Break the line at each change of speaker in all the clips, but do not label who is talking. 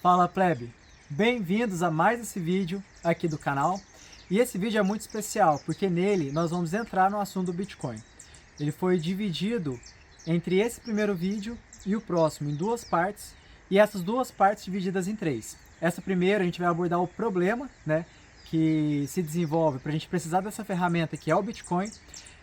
Fala plebe, bem-vindos a mais esse vídeo aqui do canal. E esse vídeo é muito especial porque nele nós vamos entrar no assunto do Bitcoin. Ele foi dividido entre esse primeiro vídeo e o próximo em duas partes, e essas duas partes divididas em três. Essa primeira a gente vai abordar o problema, né, que se desenvolve para a gente precisar dessa ferramenta que é o Bitcoin.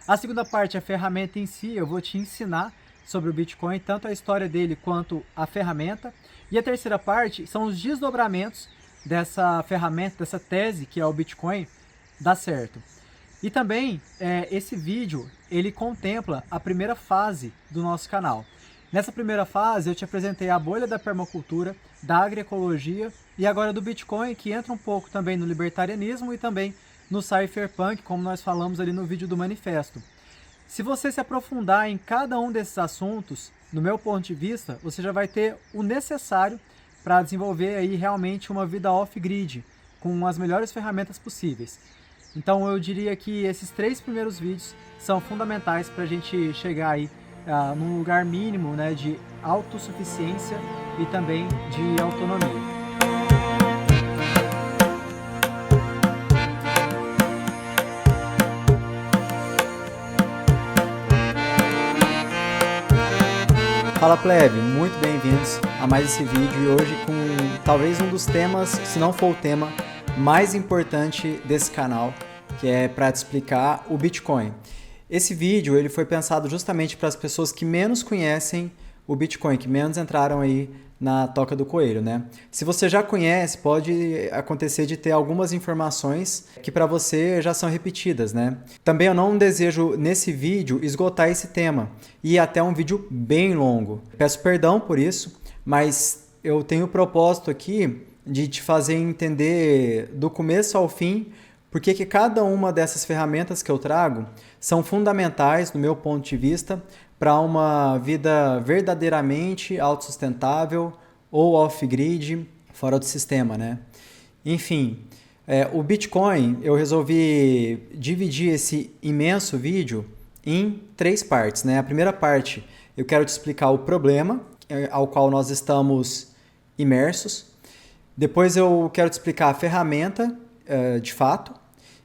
A segunda parte, a ferramenta em si, eu vou te ensinar sobre o Bitcoin, tanto a história dele quanto a ferramenta. E a terceira parte são os desdobramentos dessa ferramenta, dessa tese que é o Bitcoin, dar certo. E também, esse vídeo, ele contempla a primeira fase do nosso canal. Nessa primeira fase, eu te apresentei a bolha da permacultura, da agroecologia e agora do Bitcoin, que entra um pouco também no libertarianismo e também no cypherpunk, como nós falamos ali no vídeo do manifesto. Se você se aprofundar em cada um desses assuntos, no meu ponto de vista, você já vai ter o necessário para desenvolver aí realmente uma vida off-grid, com as melhores ferramentas possíveis. Então eu diria que esses três primeiros vídeos são fundamentais para a gente chegar aí num lugar mínimo, né, de autossuficiência e também de autonomia. Fala plebe, muito bem-vindos a mais esse vídeo e hoje com talvez um dos temas, se não for o tema mais importante desse canal, que é para te explicar o Bitcoin. Esse vídeo ele foi pensado justamente para as pessoas que menos conhecem o Bitcoin, que menos entraram aí na toca do coelho, né? Se você já conhece, pode acontecer de ter algumas informações que para você já são repetidas, né? Também eu não desejo nesse vídeo esgotar esse tema e até um vídeo bem longo. Peço perdão por isso, mas eu tenho o propósito aqui de te fazer entender do começo ao fim porque que cada uma dessas ferramentas que eu trago são fundamentais, no meu ponto de vista, para uma vida verdadeiramente autossustentável ou off-grid, fora do sistema, né? Enfim, o Bitcoin, eu resolvi dividir esse imenso vídeo em três partes, né? A primeira parte, eu quero te explicar o problema ao qual nós estamos imersos. Depois eu quero te explicar a ferramenta, de fato.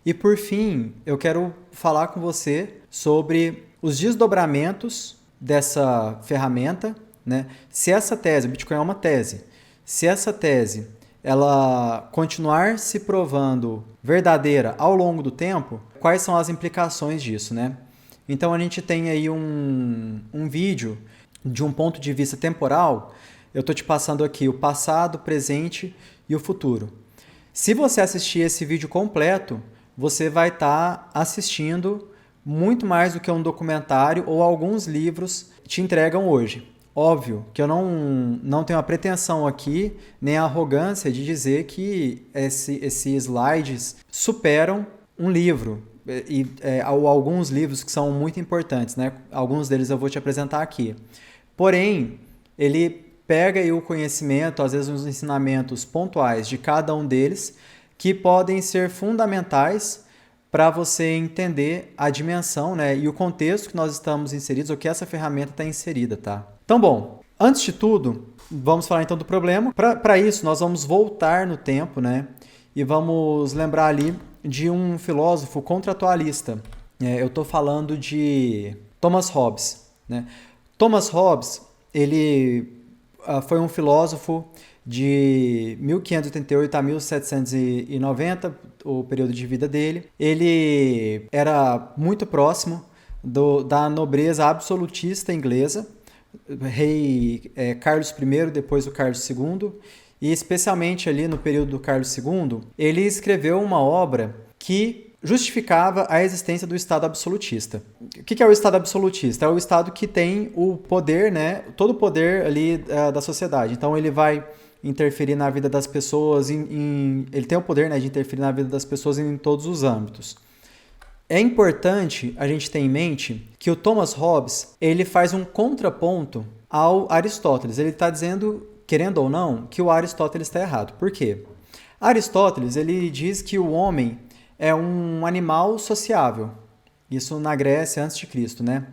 E por fim, eu quero falar com você sobre os desdobramentos dessa ferramenta, né? Se essa tese, o Bitcoin é uma tese, se essa tese ela continuar se provando verdadeira ao longo do tempo, quais são as implicações disso, né? Então a gente tem aí um vídeo de um ponto de vista temporal, eu estou te passando aqui o passado, o presente e o futuro. Se você assistir esse vídeo completo, você vai estar assistindo muito mais do que um documentário ou alguns livros te entregam hoje. Óbvio que eu não tenho a pretensão aqui, nem a arrogância de dizer que esses slides superam um livro, ou alguns livros que são muito importantes, né? Alguns deles eu vou te apresentar aqui. Porém, ele pega aí o conhecimento, às vezes os ensinamentos pontuais de cada um deles, que podem ser fundamentais para você entender a dimensão, né, e o contexto que nós estamos inseridos, ou que essa ferramenta está inserida, tá? Então, bom, antes de tudo, vamos falar então do problema. Para isso, nós vamos voltar no tempo, né, e vamos lembrar ali de um filósofo contratualista. Eu estou falando de Thomas Hobbes, né? Thomas Hobbes, ele foi um filósofo de 1588 a 1790, o período de vida dele. Ele era muito próximo da nobreza absolutista inglesa, rei Carlos I, depois do Carlos II, e especialmente ali no período do Carlos II, ele escreveu uma obra que justificava a existência do Estado absolutista. O que é o Estado absolutista? É o Estado que tem o poder, né, todo o poder ali da sociedade. Então ele vai interferir na vida das pessoas, ele tem o poder, né, de interferir na vida das pessoas em todos os âmbitos. É importante a gente ter em mente que o Thomas Hobbes ele faz um contraponto ao Aristóteles. Ele está dizendo, querendo ou não, que o Aristóteles está errado. Por quê? Aristóteles ele diz que o homem é um animal sociável. Isso na Grécia antes de Cristo, né?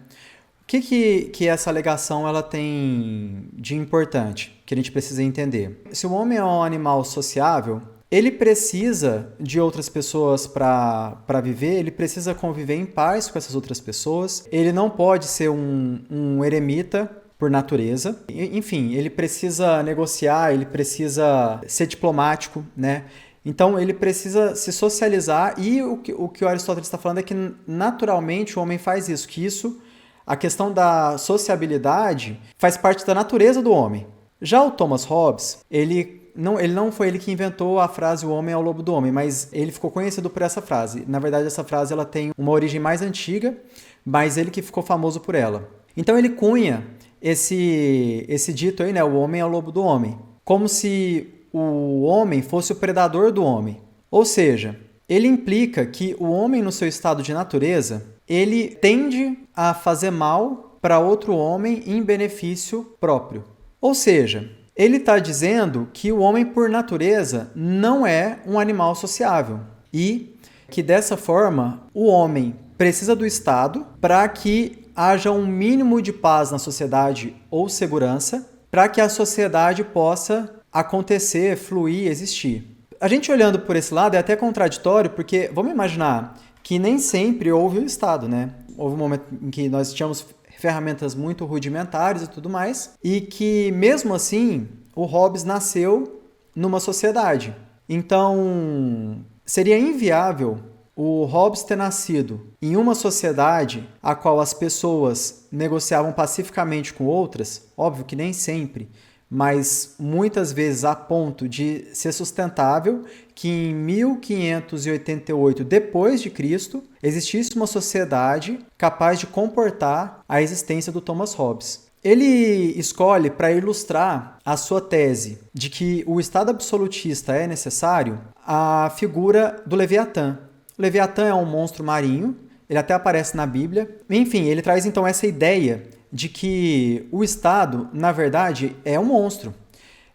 que essa alegação ela tem de importante, que a gente precisa entender? Se o homem é um animal sociável, ele precisa de outras pessoas para viver, ele precisa conviver em paz com essas outras pessoas, ele não pode ser um eremita por natureza. Enfim, ele precisa negociar, ele precisa ser diplomático, né? Então ele precisa se socializar e o que o Aristóteles está falando é que naturalmente o homem faz isso, que isso, a questão da sociabilidade faz parte da natureza do homem. Já o Thomas Hobbes, ele não foi ele que inventou a frase o homem é o lobo do homem, mas ele ficou conhecido por essa frase. Na verdade, essa frase ela tem uma origem mais antiga, mas ele que ficou famoso por ela. Então ele cunha esse dito aí, né, o homem é o lobo do homem, como se o homem fosse o predador do homem. Ou seja, ele implica que o homem no seu estado de natureza, ele tende a fazer mal para outro homem em benefício próprio. Ou seja, ele está dizendo que o homem, por natureza, não é um animal sociável e que, dessa forma, o homem precisa do Estado para que haja um mínimo de paz na sociedade ou segurança, para que a sociedade possa acontecer, fluir, existir. A gente olhando por esse lado é até contraditório, porque vamos imaginar que nem sempre houve o Estado, né? Houve um momento em que nós tínhamos ferramentas muito rudimentares e tudo mais, e que mesmo assim o Hobbes nasceu numa sociedade. Então seria inviável o Hobbes ter nascido em uma sociedade a qual as pessoas negociavam pacificamente com outras, óbvio que nem sempre, mas muitas vezes a ponto de ser sustentável que em 1588 depois de Cristo existisse uma sociedade capaz de comportar a existência do Thomas Hobbes. Ele escolhe, para ilustrar a sua tese de que o Estado absolutista é necessário, a figura do Leviatã. O Leviatã é um monstro marinho, ele até aparece na Bíblia. Enfim, ele traz então essa ideia de que o Estado, na verdade, é um monstro.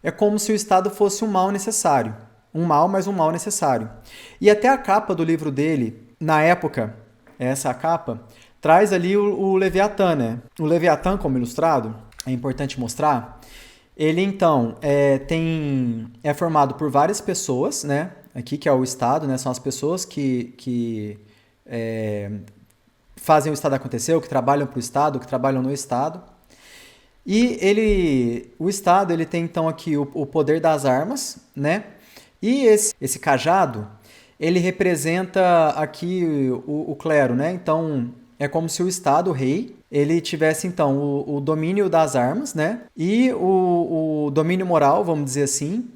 É como se o Estado fosse um mal necessário. Um mal, mas um mal necessário. E até a capa do livro dele, na época, essa capa, traz ali o Leviatã, né? O Leviatã, como ilustrado, é importante mostrar, ele então é formado por várias pessoas, né? Aqui que é o Estado, né? São as pessoas que fazem o Estado acontecer, ou que trabalham para o Estado, que trabalham no Estado. E o Estado ele tem então aqui o poder das armas, né? E esse cajado, ele representa aqui o clero, né? Então é como se o Estado, o rei, ele tivesse então o domínio das armas, né? E o domínio moral, vamos dizer assim,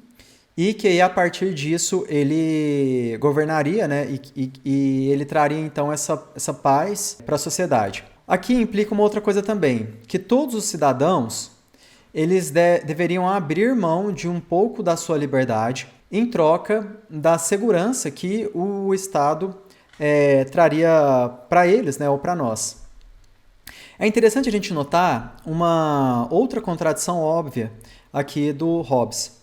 e que aí, a partir disso ele governaria, né? E ele traria então essa paz para a sociedade. Aqui implica uma outra coisa também, que todos os cidadãos eles deveriam abrir mão de um pouco da sua liberdade em troca da segurança que o Estado traria para eles, né? Ou para nós. É interessante a gente notar uma outra contradição óbvia aqui do Hobbes.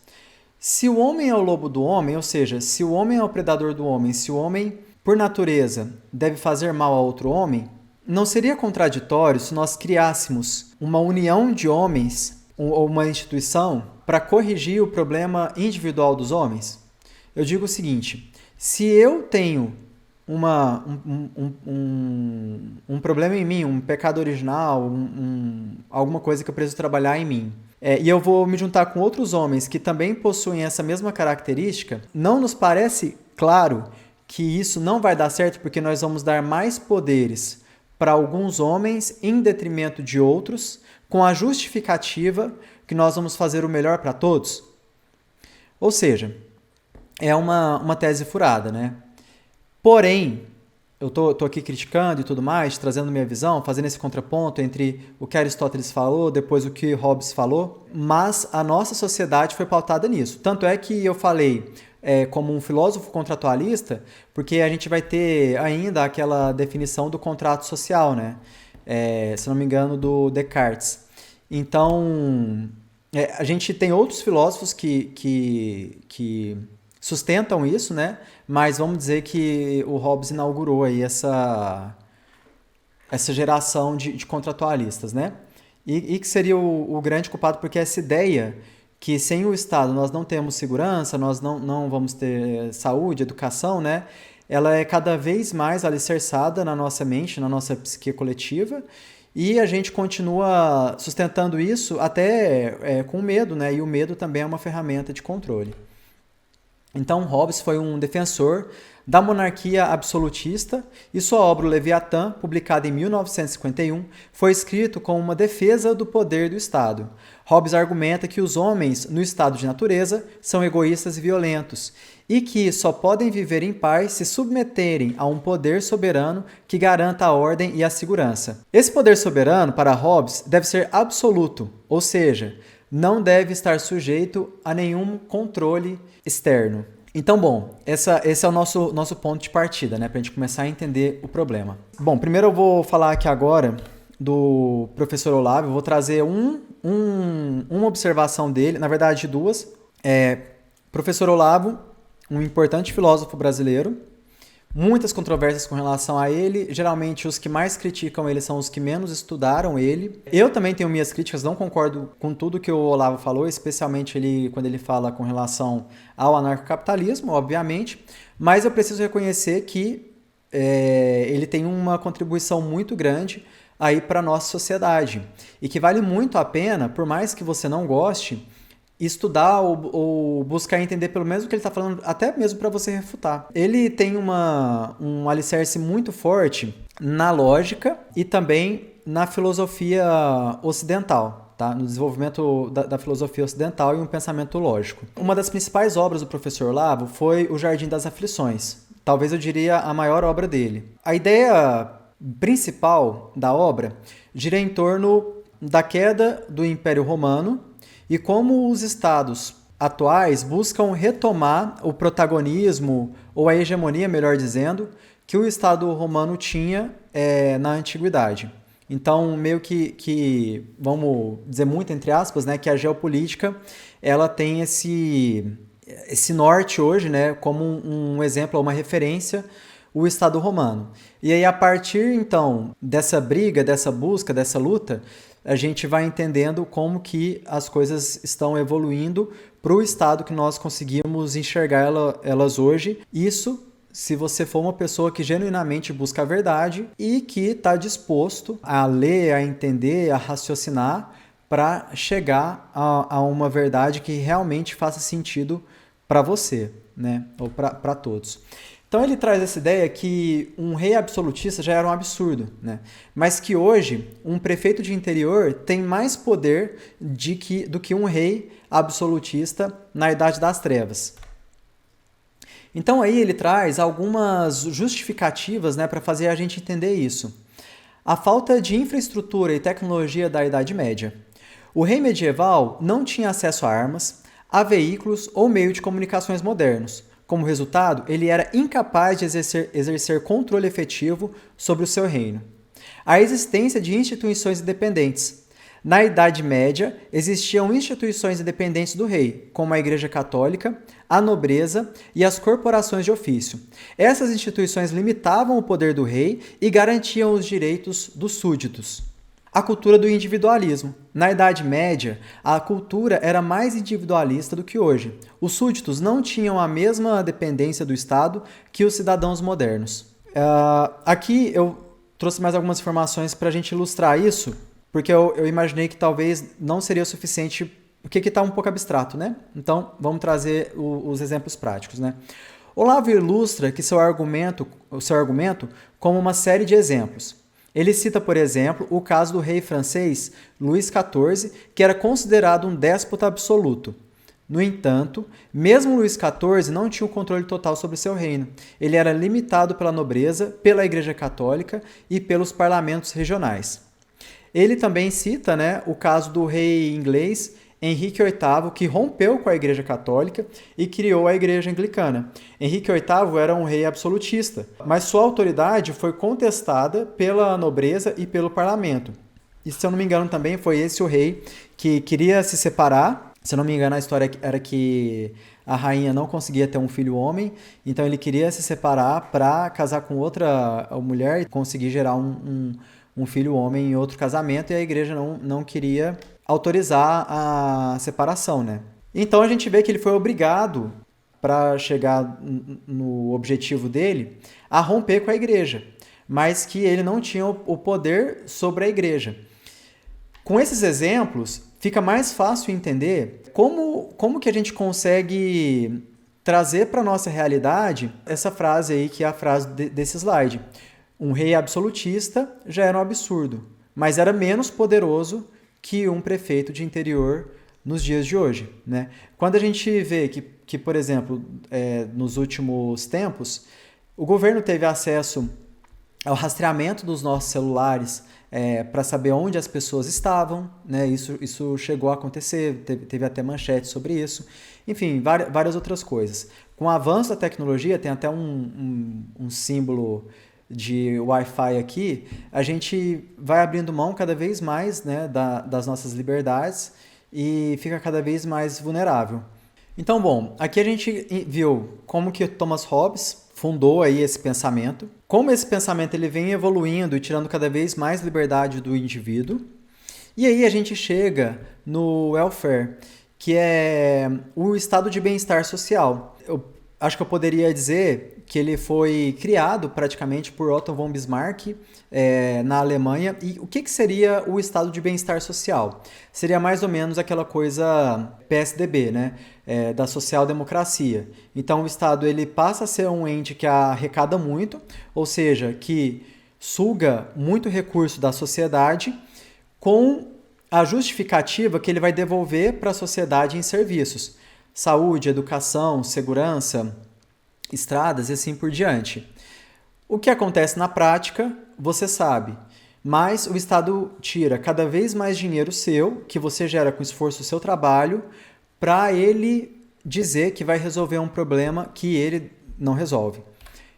Se o homem é o lobo do homem, ou seja, se o homem é o predador do homem, se o homem, por natureza, deve fazer mal a outro homem, não seria contraditório se nós criássemos uma união de homens ou uma instituição para corrigir o problema individual dos homens? Eu digo o seguinte, se eu tenho um problema em mim, um pecado original, alguma coisa que eu preciso trabalhar em mim, e eu vou me juntar com outros homens que também possuem essa mesma característica, não nos parece claro que isso não vai dar certo porque nós vamos dar mais poderes para alguns homens em detrimento de outros, com a justificativa que nós vamos fazer o melhor para todos? Ou seja, é uma tese furada, né? Porém, eu tô aqui criticando e tudo mais, trazendo minha visão, fazendo esse contraponto entre o que Aristóteles falou, depois o que Hobbes falou, mas a nossa sociedade foi pautada nisso. Tanto é que eu falei como um filósofo contratualista, porque a gente vai ter ainda aquela definição do contrato social, né? Se não me engano, do Descartes. Então, a gente tem outros filósofos que sustentam isso, né? Mas vamos dizer que o Hobbes inaugurou aí essa geração de contratualistas, né? E que seria o grande culpado, porque essa ideia que sem o Estado nós não temos segurança, nós não vamos ter saúde, educação, né? Ela é cada vez mais alicerçada na nossa mente, na nossa psique coletiva, e a gente continua sustentando isso até com medo, né? E o medo também é uma ferramenta de controle. Então, Hobbes foi um defensor da monarquia absolutista e sua obra O Leviatã, publicada em 1951, foi escrito como uma defesa do poder do Estado. Hobbes argumenta que os homens, no estado de natureza, são egoístas e violentos e que só podem viver em paz se submeterem a um poder soberano que garanta a ordem e a segurança. Esse poder soberano, para Hobbes, deve ser absoluto, ou seja, não deve estar sujeito a nenhum controle externo. Então, bom, esse é o nosso ponto de partida, né, para a gente começar a entender o problema. Bom, primeiro eu vou falar aqui agora do professor Olavo, eu vou trazer uma observação dele, na verdade duas. Professor Olavo, um importante filósofo brasileiro, muitas controvérsias com relação a ele, geralmente os que mais criticam ele são os que menos estudaram ele. Eu também tenho minhas críticas, não concordo com tudo que o Olavo falou, especialmente quando ele fala com relação ao anarcocapitalismo, obviamente, mas eu preciso reconhecer que ele tem uma contribuição muito grande aí para a nossa sociedade e que vale muito a pena, por mais que você não goste, estudar ou buscar entender pelo menos o que ele está falando, até mesmo para você refutar. Ele tem um alicerce muito forte na lógica e também na filosofia ocidental, tá? No desenvolvimento da filosofia ocidental e um pensamento lógico. Uma das principais obras do professor Olavo foi O Jardim das Aflições. Talvez eu diria a maior obra dele. A ideia principal da obra gira em torno da queda do Império Romano e como os estados atuais buscam retomar o protagonismo, ou a hegemonia, melhor dizendo, que o Estado romano tinha na antiguidade. Então, meio que, vamos dizer muito entre aspas, né, que a geopolítica ela tem esse norte hoje, né, como um exemplo, uma referência, o Estado romano. E aí, a partir, então, dessa briga, dessa busca, dessa luta, a gente vai entendendo como que as coisas estão evoluindo para o estado que nós conseguimos enxergar elas hoje. Isso se você for uma pessoa que genuinamente busca a verdade e que está disposto a ler, a entender, a raciocinar para chegar a uma verdade que realmente faça sentido para você, né? Ou para todos. Então ele traz essa ideia que um rei absolutista já era um absurdo, né? Mas que hoje um prefeito de interior tem mais poder do que um rei absolutista na Idade das Trevas. Então aí ele traz algumas justificativas, né, para fazer a gente entender isso. A falta de infraestrutura e tecnologia da Idade Média. O rei medieval não tinha acesso a armas, a veículos ou meio de comunicações modernos. Como resultado, ele era incapaz de exercer controle efetivo sobre o seu reino. A existência de instituições independentes. Na Idade Média, existiam instituições independentes do rei, como a Igreja Católica, a nobreza e as corporações de ofício. Essas instituições limitavam o poder do rei e garantiam os direitos dos súditos. A cultura do individualismo. Na Idade Média, a cultura era mais individualista do que hoje. Os súditos não tinham a mesma dependência do Estado que os cidadãos modernos. Aqui eu trouxe mais algumas informações para a gente ilustrar isso, porque eu imaginei que talvez não seria o suficiente, porque aqui está um pouco abstrato, né? Então, vamos trazer os exemplos práticos, né? Olavo ilustra que seu argumento como uma série de exemplos. Ele cita, por exemplo, o caso do rei francês Luís XIV, que era considerado um déspota absoluto. No entanto, mesmo Luís XIV não tinha o controle total sobre seu reino. Ele era limitado pela nobreza, pela Igreja Católica e pelos parlamentos regionais. Ele também cita, né, o caso do rei inglês Henrique VIII, que rompeu com a Igreja Católica e criou a Igreja Anglicana. Henrique VIII era um rei absolutista, mas sua autoridade foi contestada pela nobreza e pelo parlamento. E, se eu não me engano, também foi esse o rei que queria se separar. Se eu não me engano, a história era que a rainha não conseguia ter um filho homem, então ele queria se separar para casar com outra mulher e conseguir gerar um filho homem em outro casamento, e a igreja não queria autorizar a separação, né? Então a gente vê que ele foi obrigado, para chegar no objetivo dele, a romper com a igreja, mas que ele não tinha o poder sobre a igreja. Com esses exemplos, fica mais fácil entender como que a gente consegue trazer para a nossa realidade essa frase aí, que é a frase desse slide. Um rei absolutista já era um absurdo, mas era menos poderoso que um prefeito de interior nos dias de hoje, né? Quando a gente vê que por exemplo, nos últimos tempos, o governo teve acesso ao rastreamento dos nossos celulares para saber onde as pessoas estavam, né? Isso chegou a acontecer, teve até manchete sobre isso. Enfim, várias outras coisas. Com o avanço da tecnologia, tem até um símbolo de Wi-Fi aqui, a gente vai abrindo mão cada vez mais, né, das nossas liberdades e fica cada vez mais vulnerável. Então, bom, aqui a gente viu como que Thomas Hobbes fundou aí esse pensamento, como esse pensamento ele vem evoluindo e tirando cada vez mais liberdade do indivíduo. E aí a gente chega no welfare, que é o estado de bem-estar social. Eu acho que eu poderia dizer que ele foi criado praticamente por Otto von Bismarck na Alemanha. E o que seria o estado de bem-estar social? Seria mais ou menos aquela coisa PSDB, né? Da social-democracia. Então o Estado ele passa a ser um ente que arrecada muito, ou seja, que suga muito recurso da sociedade com a justificativa que ele vai devolver para a sociedade em serviços. Saúde, educação, segurança, estradas e assim por diante. O que acontece na prática, você sabe, mas o Estado tira cada vez mais dinheiro seu, que você gera com esforço do seu trabalho, para ele dizer que vai resolver um problema que ele não resolve.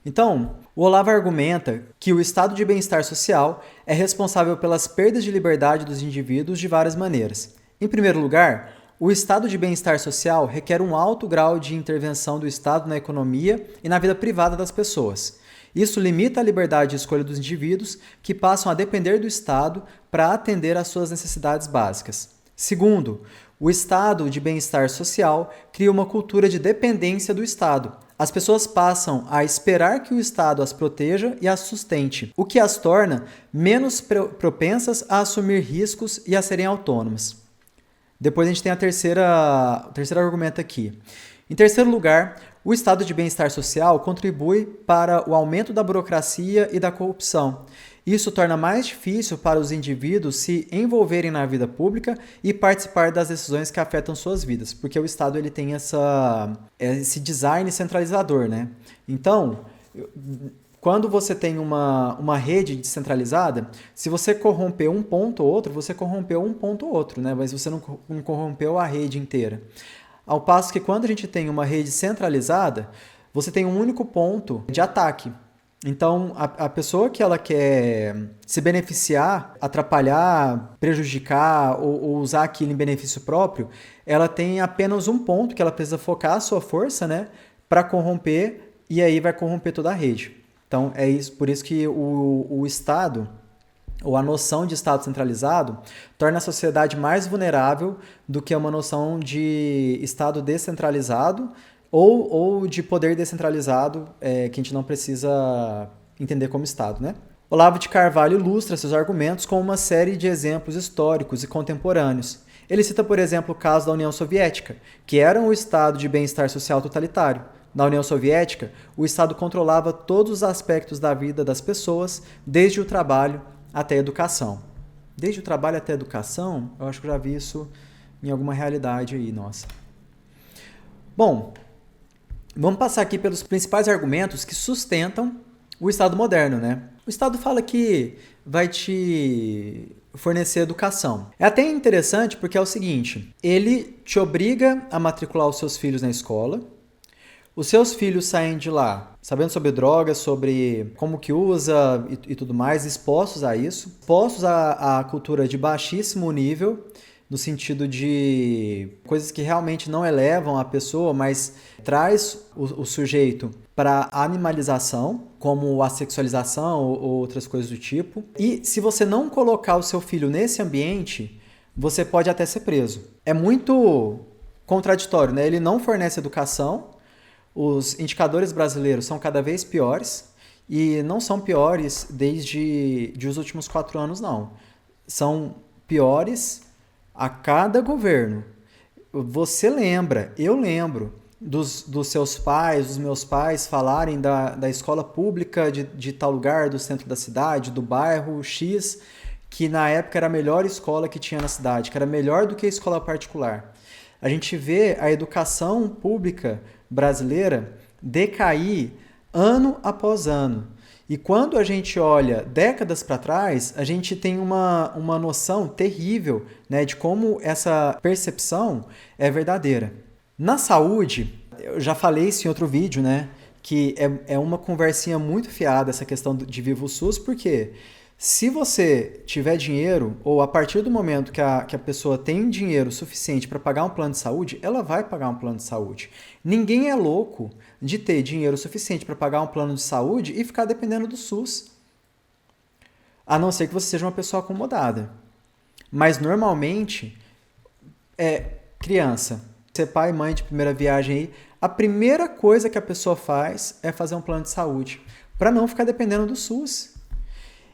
Então, o Olavo argumenta que o estado de bem-estar social é responsável pelas perdas de liberdade dos indivíduos de várias maneiras. Em primeiro lugar, o estado de bem-estar social requer um alto grau de intervenção do Estado na economia e na vida privada das pessoas. Isso limita a liberdade de escolha dos indivíduos, que passam a depender do Estado para atender às suas necessidades básicas. Segundo, o estado de bem-estar social cria uma cultura de dependência do Estado. As pessoas passam a esperar que o Estado as proteja e as sustente, o que as torna menos propensas a assumir riscos e a serem autônomas. Depois a gente tem o terceiro argumento aqui. Em terceiro lugar, o estado de bem-estar social contribui para o aumento da burocracia e da corrupção. Isso torna mais difícil para os indivíduos se envolverem na vida pública e participar das decisões que afetam suas vidas, porque o Estado ele tem esse design centralizador, né? Então, quando você tem uma rede descentralizada, se você corromper um ponto ou outro, você corrompeu um ponto ou outro, né? Mas você não corrompeu a rede inteira. Ao passo que quando a gente tem uma rede centralizada, você tem um único ponto de ataque. Então, a pessoa que ela quer se beneficiar, atrapalhar, prejudicar ou usar aquilo em benefício próprio, ela tem apenas um ponto que ela precisa focar a sua força, né, para corromper, e aí vai corromper toda a rede. Então, é isso, por isso que o Estado, ou a noção de Estado centralizado, torna a sociedade mais vulnerável do que uma noção de Estado descentralizado, ou de poder descentralizado, que a gente não precisa entender como Estado, né? Olavo de Carvalho ilustra seus argumentos com uma série de exemplos históricos e contemporâneos. Ele cita, por exemplo, o caso da União Soviética, que era um estado de bem-estar social totalitário. Na União Soviética, o Estado controlava todos os aspectos da vida das pessoas, desde o trabalho até a educação. Desde o trabalho até a educação, eu acho que eu já vi isso em alguma realidade aí, nossa. Bom, vamos passar aqui pelos principais argumentos que sustentam o Estado moderno, né? O Estado fala que vai te fornecer educação. É até interessante porque é o seguinte, ele te obriga a matricular os seus filhos na escola, os seus filhos saem de lá sabendo sobre drogas, sobre como que usa e tudo mais, expostos a isso, expostos à cultura de baixíssimo nível, no sentido de coisas que realmente não elevam a pessoa, mas traz o sujeito para a animalização, como a sexualização ou outras coisas do tipo. E se você não colocar o seu filho nesse ambiente, você pode até ser preso. É muito contraditório, né? Ele não fornece educação, os indicadores brasileiros são cada vez piores, e não são piores desde os últimos 4 anos, não. São piores a cada governo. Você lembra, eu lembro dos seus pais, dos meus pais falarem da escola pública de tal lugar, do centro da cidade, do bairro X, que na época era a melhor escola que tinha na cidade, que era melhor do que a escola particular. A gente vê a educação pública brasileira decair ano após ano. E quando a gente olha décadas para trás, a gente tem uma noção terrível, né, de como essa percepção é verdadeira. Na saúde, eu já falei isso em outro vídeo, né, que é uma conversinha muito fiada essa questão de Viva o SUS, porque se você tiver dinheiro, ou a partir do momento que a pessoa tem dinheiro suficiente para pagar um plano de saúde, ela vai pagar um plano de saúde. Ninguém é louco de ter dinheiro suficiente para pagar um plano de saúde e ficar dependendo do SUS. A não ser que você seja uma pessoa acomodada. Mas normalmente, criança, ser pai e mãe de primeira viagem aí, a primeira coisa que a pessoa faz é fazer um plano de saúde, para não ficar dependendo do SUS.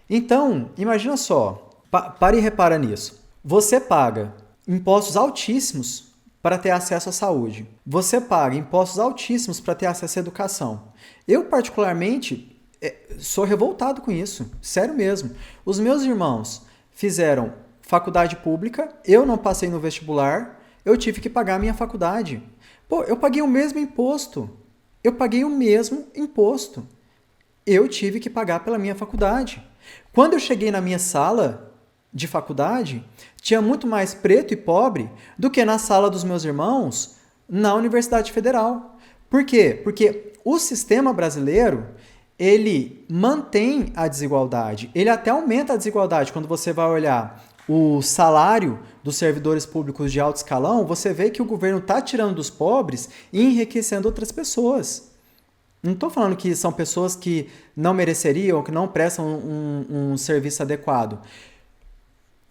Então, imagina só, para e repara nisso. Você paga impostos altíssimos para ter acesso à saúde. Você paga impostos altíssimos para ter acesso à educação. Eu, particularmente, sou revoltado com isso. Sério mesmo. Os meus irmãos fizeram faculdade pública, eu não passei no vestibular, eu tive que pagar a minha faculdade. Pô, eu paguei o mesmo imposto. Eu tive que pagar pela minha faculdade. Quando eu cheguei na minha sala de faculdade, tinha muito mais preto e pobre do que na sala dos meus irmãos na Universidade Federal. Por quê? Porque o sistema brasileiro, ele mantém a desigualdade, ele até aumenta a desigualdade. Quando você vai olhar o salário dos servidores públicos de alto escalão, você vê que o governo está tirando dos pobres e enriquecendo outras pessoas. Não estou falando que são pessoas que não mereceriam, que não prestam um serviço adequado.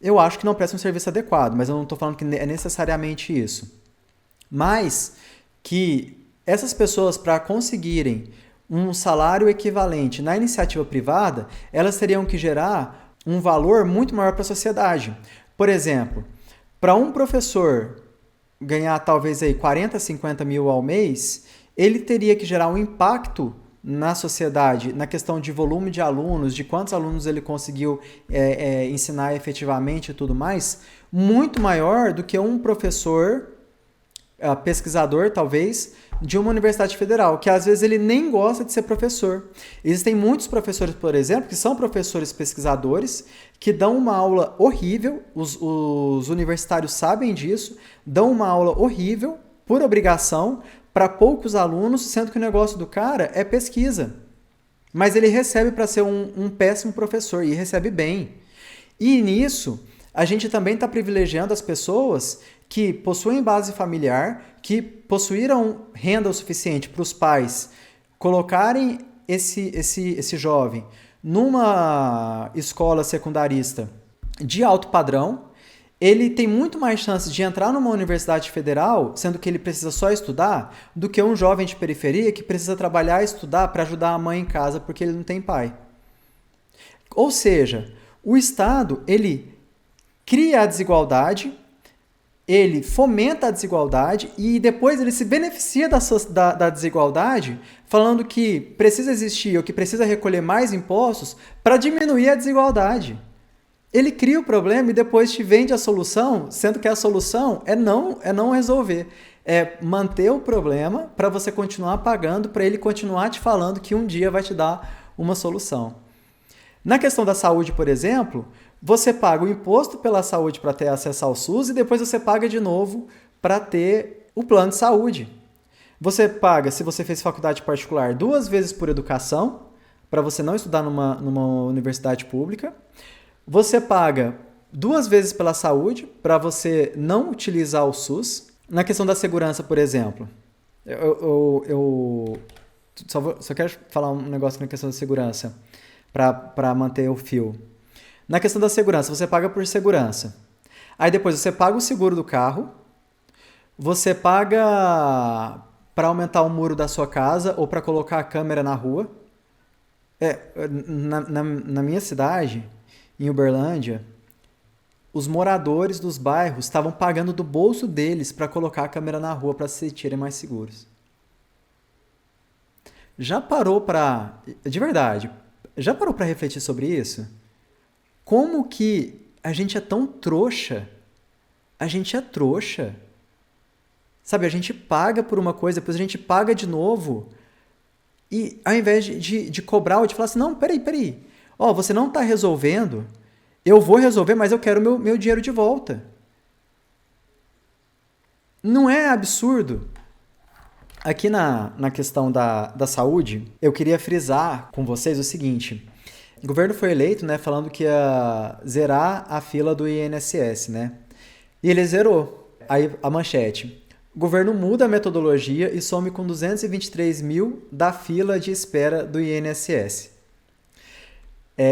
Eu acho que não prestam um serviço adequado, mas eu não estou falando que é necessariamente isso. Mas que essas pessoas, para conseguirem um salário equivalente na iniciativa privada, elas teriam que gerar um valor muito maior para a sociedade. Por exemplo, para um professor ganhar talvez aí 40, 50 mil ao mês, ele teria que gerar um impacto na sociedade, na questão de volume de alunos, de quantos alunos ele conseguiu ensinar efetivamente e tudo mais, muito maior do que um professor, pesquisador talvez, de uma universidade federal, que às vezes ele nem gosta de ser professor. Existem muitos professores, por exemplo, que são professores pesquisadores, que dão uma aula horrível, os universitários sabem disso, dão uma aula horrível, por obrigação, para poucos alunos, sendo que o negócio do cara é pesquisa. Mas ele recebe para ser um péssimo professor, e recebe bem. E nisso, a gente também está privilegiando as pessoas que possuem base familiar, que possuíram renda o suficiente para os pais colocarem esse jovem numa escola secundarista de alto padrão. Ele tem muito mais chances de entrar numa universidade federal, sendo que ele precisa só estudar, do que um jovem de periferia que precisa trabalhar e estudar para ajudar a mãe em casa porque ele não tem pai. Ou seja, o Estado, ele cria a desigualdade, ele fomenta a desigualdade e depois ele se beneficia da desigualdade, falando que precisa existir ou que precisa recolher mais impostos para diminuir a desigualdade. Ele cria o problema e depois te vende a solução, sendo que a solução é não resolver. É manter o problema para você continuar pagando, para ele continuar te falando que um dia vai te dar uma solução. Na questão da saúde, por exemplo, você paga o imposto pela saúde para ter acesso ao SUS e depois você paga de novo para ter o plano de saúde. Você paga, se você fez faculdade particular, 2 vezes por educação, para você não estudar numa universidade pública. Você paga 2 vezes pela saúde, para você não utilizar o SUS. Na questão da segurança, por exemplo, eu só quero falar um negócio na questão da segurança, para manter o fio. Na questão da segurança, você paga por segurança. Aí depois você paga o seguro do carro, você paga para aumentar o muro da sua casa ou para colocar a câmera na rua. Na minha cidade, em Uberlândia, os moradores dos bairros estavam pagando do bolso deles para colocar a câmera na rua para se sentirem mais seguros. Já parou para... De verdade, já parou para refletir sobre isso? Como que a gente é tão trouxa? A gente é trouxa. Sabe, a gente paga por uma coisa, depois a gente paga de novo. E ao invés de cobrar ou de falar assim, não, peraí. Ó, você não está resolvendo, eu vou resolver, mas eu quero meu dinheiro de volta. Não é absurdo? Aqui na questão da saúde, eu queria frisar com vocês o seguinte. O governo foi eleito, né, falando que ia zerar a fila do INSS, né? E ele zerou. Aí a manchete. O governo muda a metodologia e some com 223 mil da fila de espera do INSS.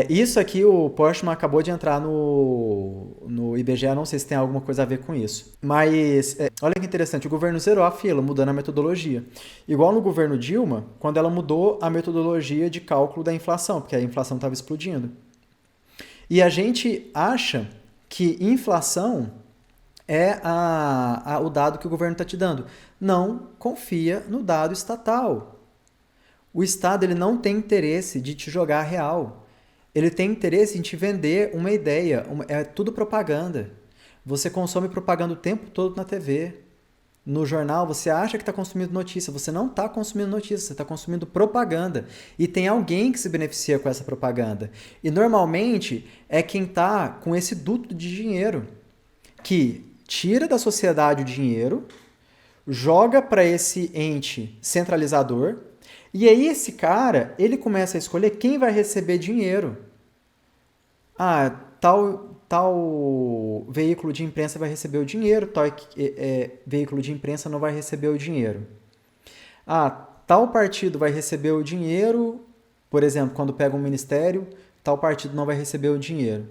Isso aqui o Portman acabou de entrar no IBGE, não sei se tem alguma coisa a ver com isso. Mas olha que interessante, o governo zerou a fila, mudando a metodologia. Igual no governo Dilma, quando ela mudou a metodologia de cálculo da inflação, porque a inflação estava explodindo. E a gente acha que inflação é o dado que o governo está te dando. Não confia no dado estatal. O Estado ele não tem interesse de te jogar real. Ele tem interesse em te vender uma ideia. É tudo propaganda. Você consome propaganda o tempo todo na TV. No jornal, você acha que está consumindo notícia. Você não está consumindo notícia, você está consumindo propaganda. E tem alguém que se beneficia com essa propaganda. E normalmente é quem está com esse duto de dinheiro, que tira da sociedade o dinheiro, joga para esse ente centralizador, e aí esse cara, ele começa a escolher quem vai receber dinheiro. Ah, tal veículo de imprensa vai receber o dinheiro, tal veículo de imprensa não vai receber o dinheiro. Ah, tal partido vai receber o dinheiro, por exemplo, quando pega um ministério, tal partido não vai receber o dinheiro.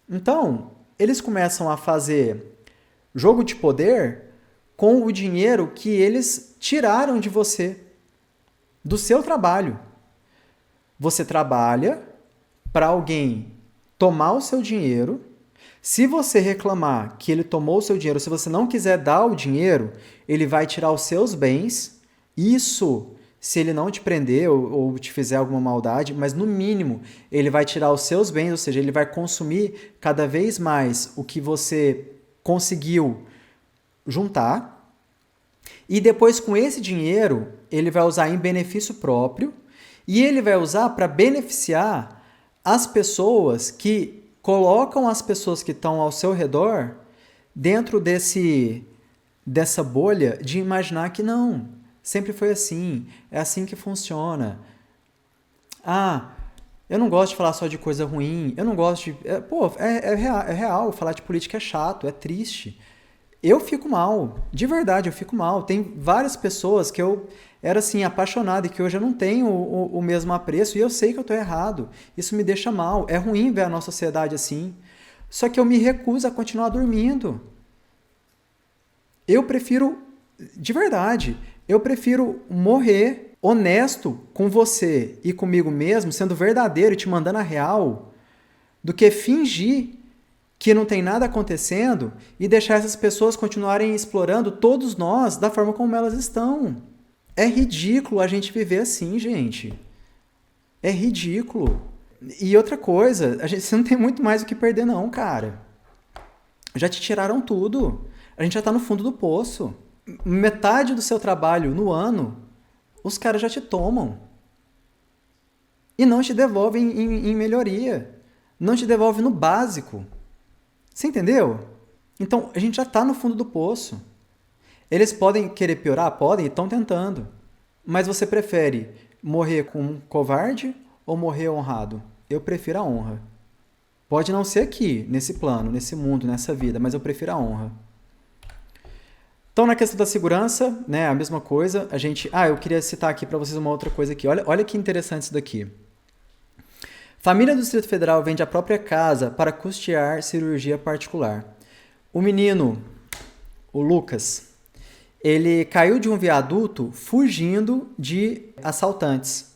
Então, eles começam a fazer jogo de poder com o dinheiro que eles tiraram de você, do seu trabalho. Você trabalha para alguém tomar o seu dinheiro. Se você reclamar que ele tomou o seu dinheiro, se você não quiser dar o dinheiro, ele vai tirar os seus bens. Isso, se ele não te prender ou te fizer alguma maldade, mas no mínimo ele vai tirar os seus bens, ou seja, ele vai consumir cada vez mais o que você conseguiu juntar. E depois, com esse dinheiro, ele vai usar em benefício próprio e ele vai usar para beneficiar as pessoas que colocam as pessoas que estão ao seu redor dentro dessa bolha de imaginar que não, sempre foi assim, é assim que funciona. Ah, eu não gosto de falar só de coisa ruim, eu não gosto de... É real, falar de política é chato, é triste. Eu fico mal, de verdade, eu fico mal. Tem várias pessoas que eu era assim, apaixonado e que hoje eu não tenho o mesmo apreço e eu sei que eu estou errado. Isso me deixa mal, é ruim ver a nossa sociedade assim. Só que eu me recuso a continuar dormindo. Eu prefiro, de verdade, eu prefiro morrer honesto com você e comigo mesmo, sendo verdadeiro e te mandando a real, do que fingir que não tem nada acontecendo e deixar essas pessoas continuarem explorando todos nós da forma como elas estão. É ridículo a gente viver assim, gente. É ridículo. E outra coisa, você não tem muito mais o que perder não, cara. Já te tiraram tudo. A gente já tá no fundo do poço. Metade do seu trabalho no ano, os caras já te tomam. E não te devolvem em melhoria. Não te devolvem no básico. Você entendeu? Então, a gente já está no fundo do poço. Eles podem querer piorar? Podem, e estão tentando. Mas você prefere morrer com um covarde ou morrer honrado? Eu prefiro a honra. Pode não ser aqui, nesse plano, nesse mundo, nessa vida, mas eu prefiro a honra. Então, na questão da segurança, né, a mesma coisa, eu queria citar aqui para vocês uma outra coisa aqui. Olha que interessante isso daqui. Família do Distrito Federal vende a própria casa para custear cirurgia particular. O menino, o Lucas, ele caiu de um viaduto fugindo de assaltantes.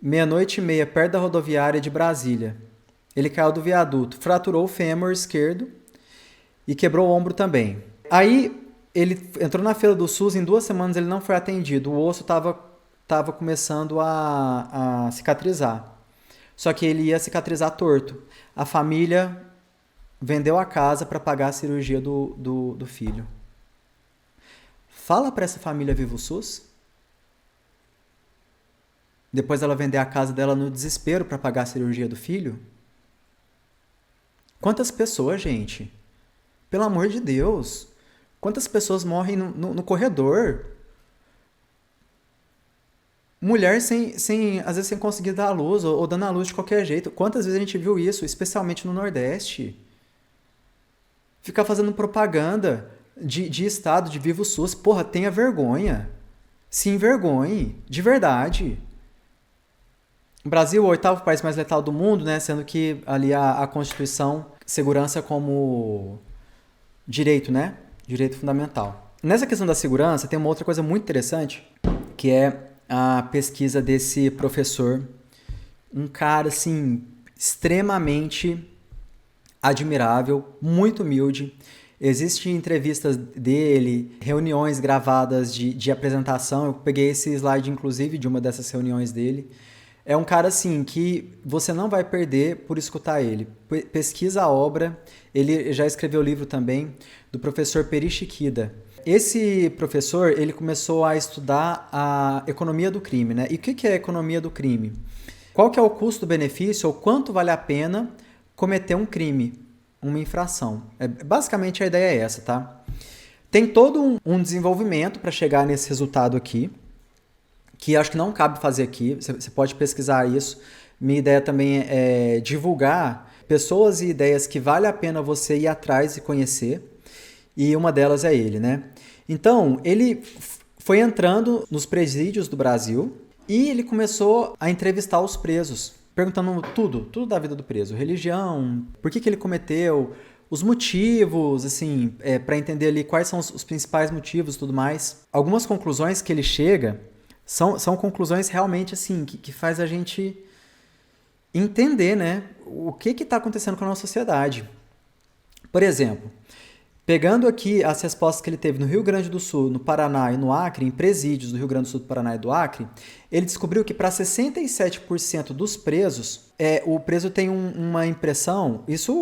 00:30, perto da rodoviária de Brasília. Ele caiu do viaduto, fraturou o fêmur esquerdo e quebrou o ombro também. Aí ele entrou na fila do SUS, em 2 semanas ele não foi atendido. O osso estava começando a cicatrizar. Só que ele ia cicatrizar torto. A família vendeu a casa para pagar a cirurgia do filho. Fala para essa família viva o SUS. Depois ela vender a casa dela no desespero para pagar a cirurgia do filho. Quantas pessoas, gente? Pelo amor de Deus. Quantas pessoas morrem no corredor? Mulher às vezes sem conseguir dar a luz, ou dando a luz de qualquer jeito. Quantas vezes a gente viu isso, especialmente no Nordeste? Ficar fazendo propaganda de Estado, de Viva o SUS. Porra, tenha vergonha. Se envergonhe, de verdade. O Brasil é o 8º país mais letal do mundo, né? Sendo que ali a Constituição, segurança como direito, né? Direito fundamental. Nessa questão da segurança, tem uma outra coisa muito interessante, que é a pesquisa desse professor, um cara, assim, extremamente admirável, muito humilde. Existem entrevistas dele, reuniões gravadas de apresentação. Eu peguei esse slide, inclusive, de uma dessas reuniões dele. É um cara, assim, que você não vai perder por escutar ele. Pesquisa a obra. Ele já escreveu o livro também, do professor Peri Shikhida. Esse professor, ele começou a estudar a economia do crime, né? E o que é a economia do crime? Qual que é o custo-benefício, ou quanto vale a pena cometer um crime, uma infração? Basicamente, a ideia é essa, tá? Tem todo um desenvolvimento para chegar nesse resultado aqui, que acho que não cabe fazer aqui, você pode pesquisar isso. Minha ideia também é divulgar pessoas e ideias que vale a pena você ir atrás e conhecer, e uma delas é ele, né? Então, ele foi entrando nos presídios do Brasil e ele começou a entrevistar os presos, perguntando tudo da vida do preso, religião, por que ele cometeu, os motivos, assim, para entender ali quais são os principais motivos e tudo mais. Algumas conclusões que ele chega são conclusões realmente, assim, que faz a gente entender, né, o que está acontecendo com a nossa sociedade. Por exemplo, pegando aqui as respostas que ele teve no Rio Grande do Sul, no Paraná e no Acre, em presídios do Rio Grande do Sul, do Paraná e do Acre, ele descobriu que para 67% dos presos, o preso tem uma impressão, isso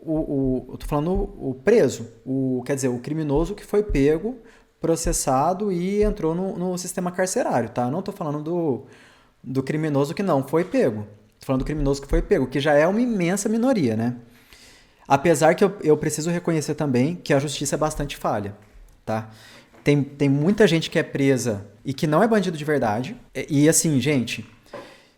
eu tô falando o preso, quer dizer, o criminoso que foi pego, processado e entrou no sistema carcerário, tá? Eu não estou falando do criminoso que não foi pego, estou falando do criminoso que foi pego, que já é uma imensa minoria, né? Apesar que eu preciso reconhecer também que a justiça é bastante falha, tá? Tem muita gente que é presa e que não é bandido de verdade. E assim, gente,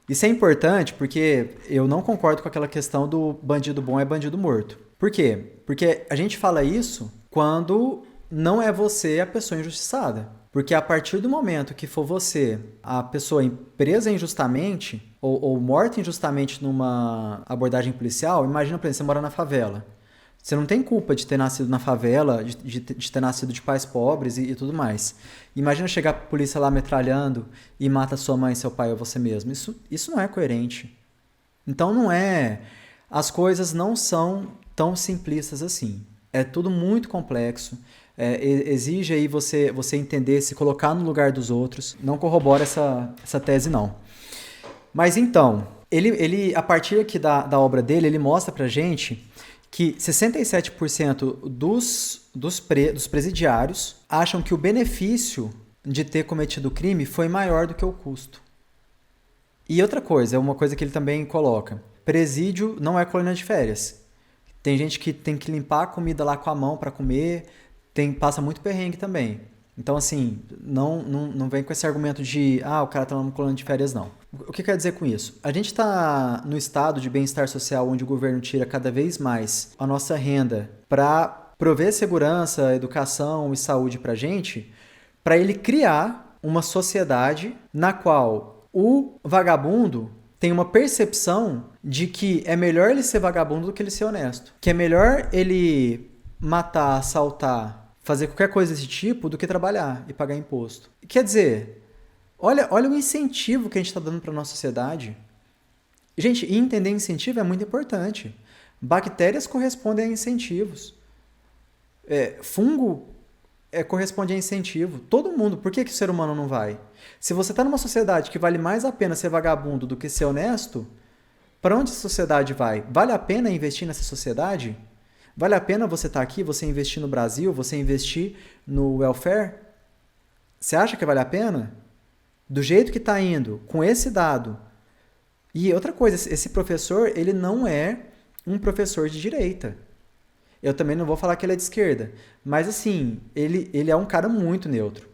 isso é importante porque eu não concordo com aquela questão do bandido bom é bandido morto. Por quê? Porque a gente fala isso quando não é você a pessoa injustiçada. Porque a partir do momento que for você a pessoa presa injustamente ou morta injustamente numa abordagem policial, imagina, por exemplo, você mora na favela. Você não tem culpa de ter nascido na favela, de ter nascido de pais pobres e tudo mais. Imagina chegar a polícia lá metralhando e mata sua mãe, seu pai ou você mesmo. Isso não é coerente. Então não é... As coisas não são tão simplistas assim. É tudo muito complexo. Exige aí você entender, se colocar no lugar dos outros. Não corrobora essa tese, não. Mas então, ele a partir aqui da obra dele, ele mostra pra gente que 67% dos presidiários acham que o benefício de ter cometido o crime foi maior do que o custo. E outra coisa, é uma coisa que ele também coloca. Presídio não é colônia de férias. Tem gente que tem que limpar a comida lá com a mão para comer, passa muito perrengue também. Então, assim, não vem com esse argumento de, o cara tá num colônia de férias, não. O que quer dizer com isso? A gente está no estado de bem-estar social onde o governo tira cada vez mais a nossa renda para prover segurança, educação e saúde para a gente, para ele criar uma sociedade na qual o vagabundo tem uma percepção de que é melhor ele ser vagabundo do que ele ser honesto. Que é melhor ele matar, assaltar, fazer qualquer coisa desse tipo do que trabalhar e pagar imposto. Quer dizer, olha o incentivo que a gente está dando para a nossa sociedade. Gente, e entender incentivo é muito importante. Bactérias correspondem a incentivos. Fungo corresponde a incentivo. Todo mundo. Por que o ser humano não vai? Se você está numa sociedade que vale mais a pena ser vagabundo do que ser honesto, para onde a sociedade vai? Vale a pena investir nessa sociedade? Vale a pena você estar aqui, você investir no Brasil, você investir no welfare? Você acha que vale a pena? Do jeito que está indo, com esse dado. E outra coisa, esse professor, ele não é um professor de direita. Eu também não vou falar que ele é de esquerda. Mas, assim, ele é um cara muito neutro.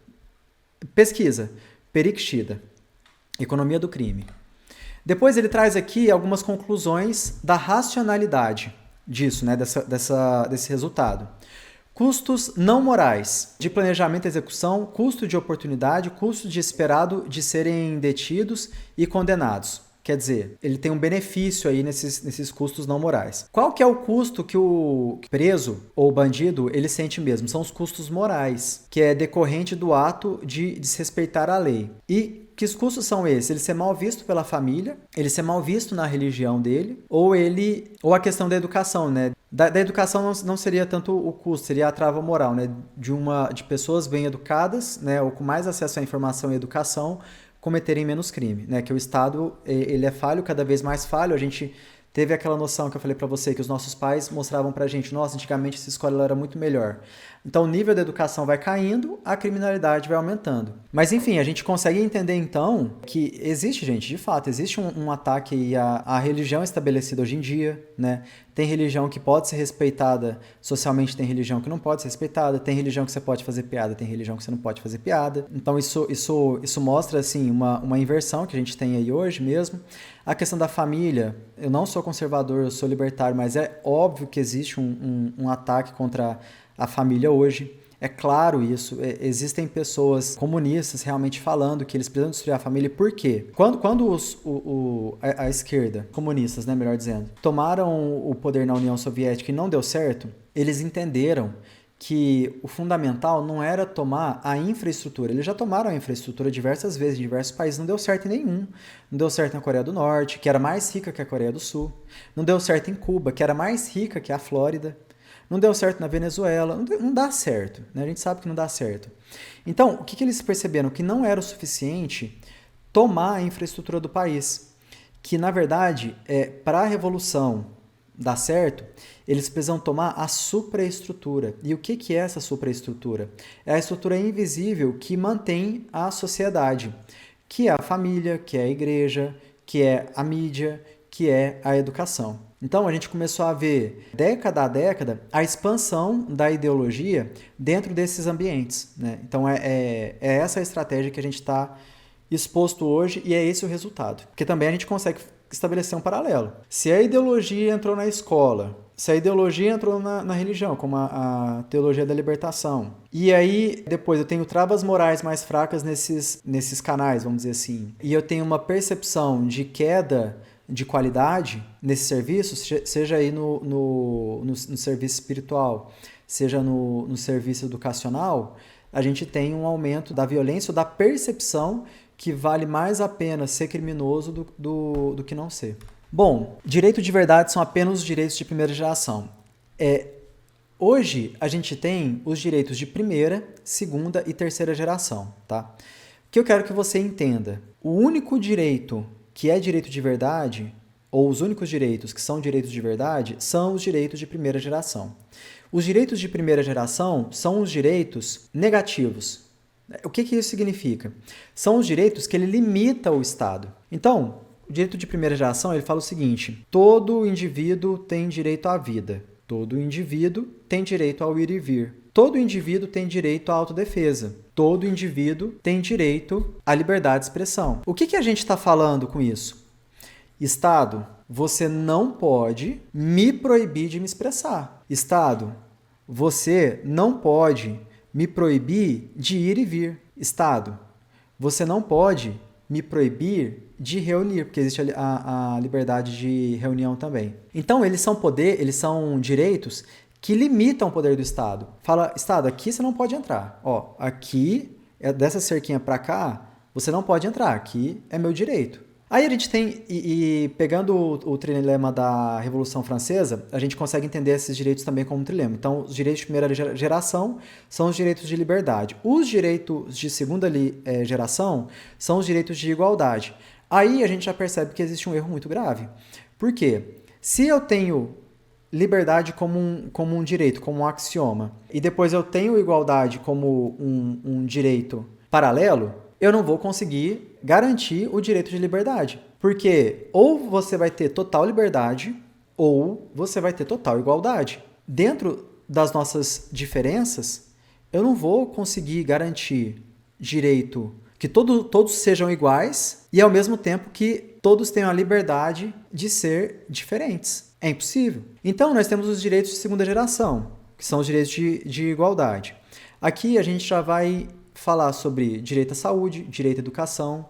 Pesquisa. Peric Shida. Economia do crime. Depois ele traz aqui algumas conclusões da racionalidade disso, né, desse resultado. Custos não morais de planejamento e execução, custo de oportunidade, custo de esperado de serem detidos e condenados. Quer dizer, ele tem um benefício aí nesses custos não morais. Qual que é o custo que o preso ou bandido ele sente mesmo? São os custos morais, que é decorrente do ato de desrespeitar a lei. E que custos são esses? Ele ser mal visto pela família, ele ser mal visto na religião dele, ou a questão da educação, né? Da educação não seria tanto o custo, seria a trava moral, né? De pessoas bem educadas, né? Ou com mais acesso à informação e educação, cometerem menos crime, né? Que o Estado, ele é falho, cada vez mais falho. A gente teve aquela noção que eu falei para você, que os nossos pais mostravam pra gente, nossa, antigamente essa escola era muito melhor. Então o nível da educação vai caindo, a criminalidade vai aumentando. Mas enfim, a gente consegue entender então que existe, gente, de fato, existe um ataque à religião estabelecida hoje em dia, né? Tem religião que pode ser respeitada socialmente, tem religião que não pode ser respeitada, tem religião que você pode fazer piada, tem religião que você não pode fazer piada. Então isso mostra assim uma inversão que a gente tem aí hoje mesmo. A questão da família, eu não sou conservador, eu sou libertário, mas é óbvio que existe um ataque contra a família hoje. É claro isso. Existem pessoas comunistas realmente falando que eles precisam destruir a família. Por quê? Quando a esquerda, comunistas, né, melhor dizendo, tomaram o poder na União Soviética e não deu certo, eles entenderam que o fundamental não era tomar a infraestrutura. Eles já tomaram a infraestrutura diversas vezes em diversos países, não deu certo em nenhum. Não deu certo na Coreia do Norte, que era mais rica que a Coreia do Sul. Não deu certo em Cuba, que era mais rica que a Flórida. Não deu certo na Venezuela. Não dá certo, né? A gente sabe que não dá certo. Então, o que eles perceberam? Que não era o suficiente tomar a infraestrutura do país. Que, na verdade, para a revolução dar certo, eles precisam tomar a supraestrutura. E o que é essa supraestrutura? É a estrutura invisível que mantém a sociedade, que é a família, que é a igreja, que é a mídia, que é a educação. Então a gente começou a ver, década a década, a expansão da ideologia dentro desses ambientes, né? Então é essa a estratégia que a gente está exposto hoje e é esse o resultado. Porque também a gente consegue estabelecer um paralelo. Se a ideologia entrou na escola, se a ideologia entrou na religião, como a teologia da libertação, e aí depois eu tenho travas morais mais fracas nesses canais, vamos dizer assim, e eu tenho uma percepção de queda de qualidade nesses serviços, seja aí no serviço espiritual, seja no serviço educacional, a gente tem um aumento da violência ou da percepção que vale mais a pena ser criminoso do que não ser. Bom, direito de verdade são apenas os direitos de primeira geração. Hoje a gente tem os direitos de primeira, segunda e terceira geração, tá? O que eu quero que você entenda, o único direito que é direito de verdade, ou os únicos direitos que são direitos de verdade, são os direitos de primeira geração. Os direitos de primeira geração são os direitos negativos. O que isso significa? São os direitos que ele limita o Estado. Então, o direito de primeira geração, ele fala o seguinte: todo indivíduo tem direito à vida. Todo indivíduo tem direito ao ir e vir. Todo indivíduo tem direito à autodefesa. todo indivíduo tem direito à liberdade de expressão. O que a gente está falando com isso? Estado, você não pode me proibir de me expressar. Estado, você não pode me proibir de ir e vir. Estado, você não pode me proibir de reunir, porque existe a liberdade de reunião também. Então, eles são direitos que limitam o poder do Estado. Fala, Estado, aqui você não pode entrar. Ó, aqui, dessa cerquinha para cá, você não pode entrar. Aqui é meu direito. Aí a gente tem, pegando o trilema da Revolução Francesa, a gente consegue entender esses direitos também como um trilema. Então, os direitos de primeira geração são os direitos de liberdade. Os direitos de segunda geração são os direitos de igualdade. Aí a gente já percebe que existe um erro muito grave. Por quê? Se eu tenho liberdade como um direito, como um axioma, e depois eu tenho igualdade como um direito paralelo, eu não vou conseguir garantir o direito de liberdade. Porque ou você vai ter total liberdade ou você vai ter total igualdade. Dentro das nossas diferenças, eu não vou conseguir garantir direito que todos sejam iguais e ao mesmo tempo que todos tenham a liberdade de ser diferentes. É impossível. Então, nós temos os direitos de segunda geração, que são os direitos de igualdade. Aqui a gente já vai falar sobre direito à saúde, direito à educação,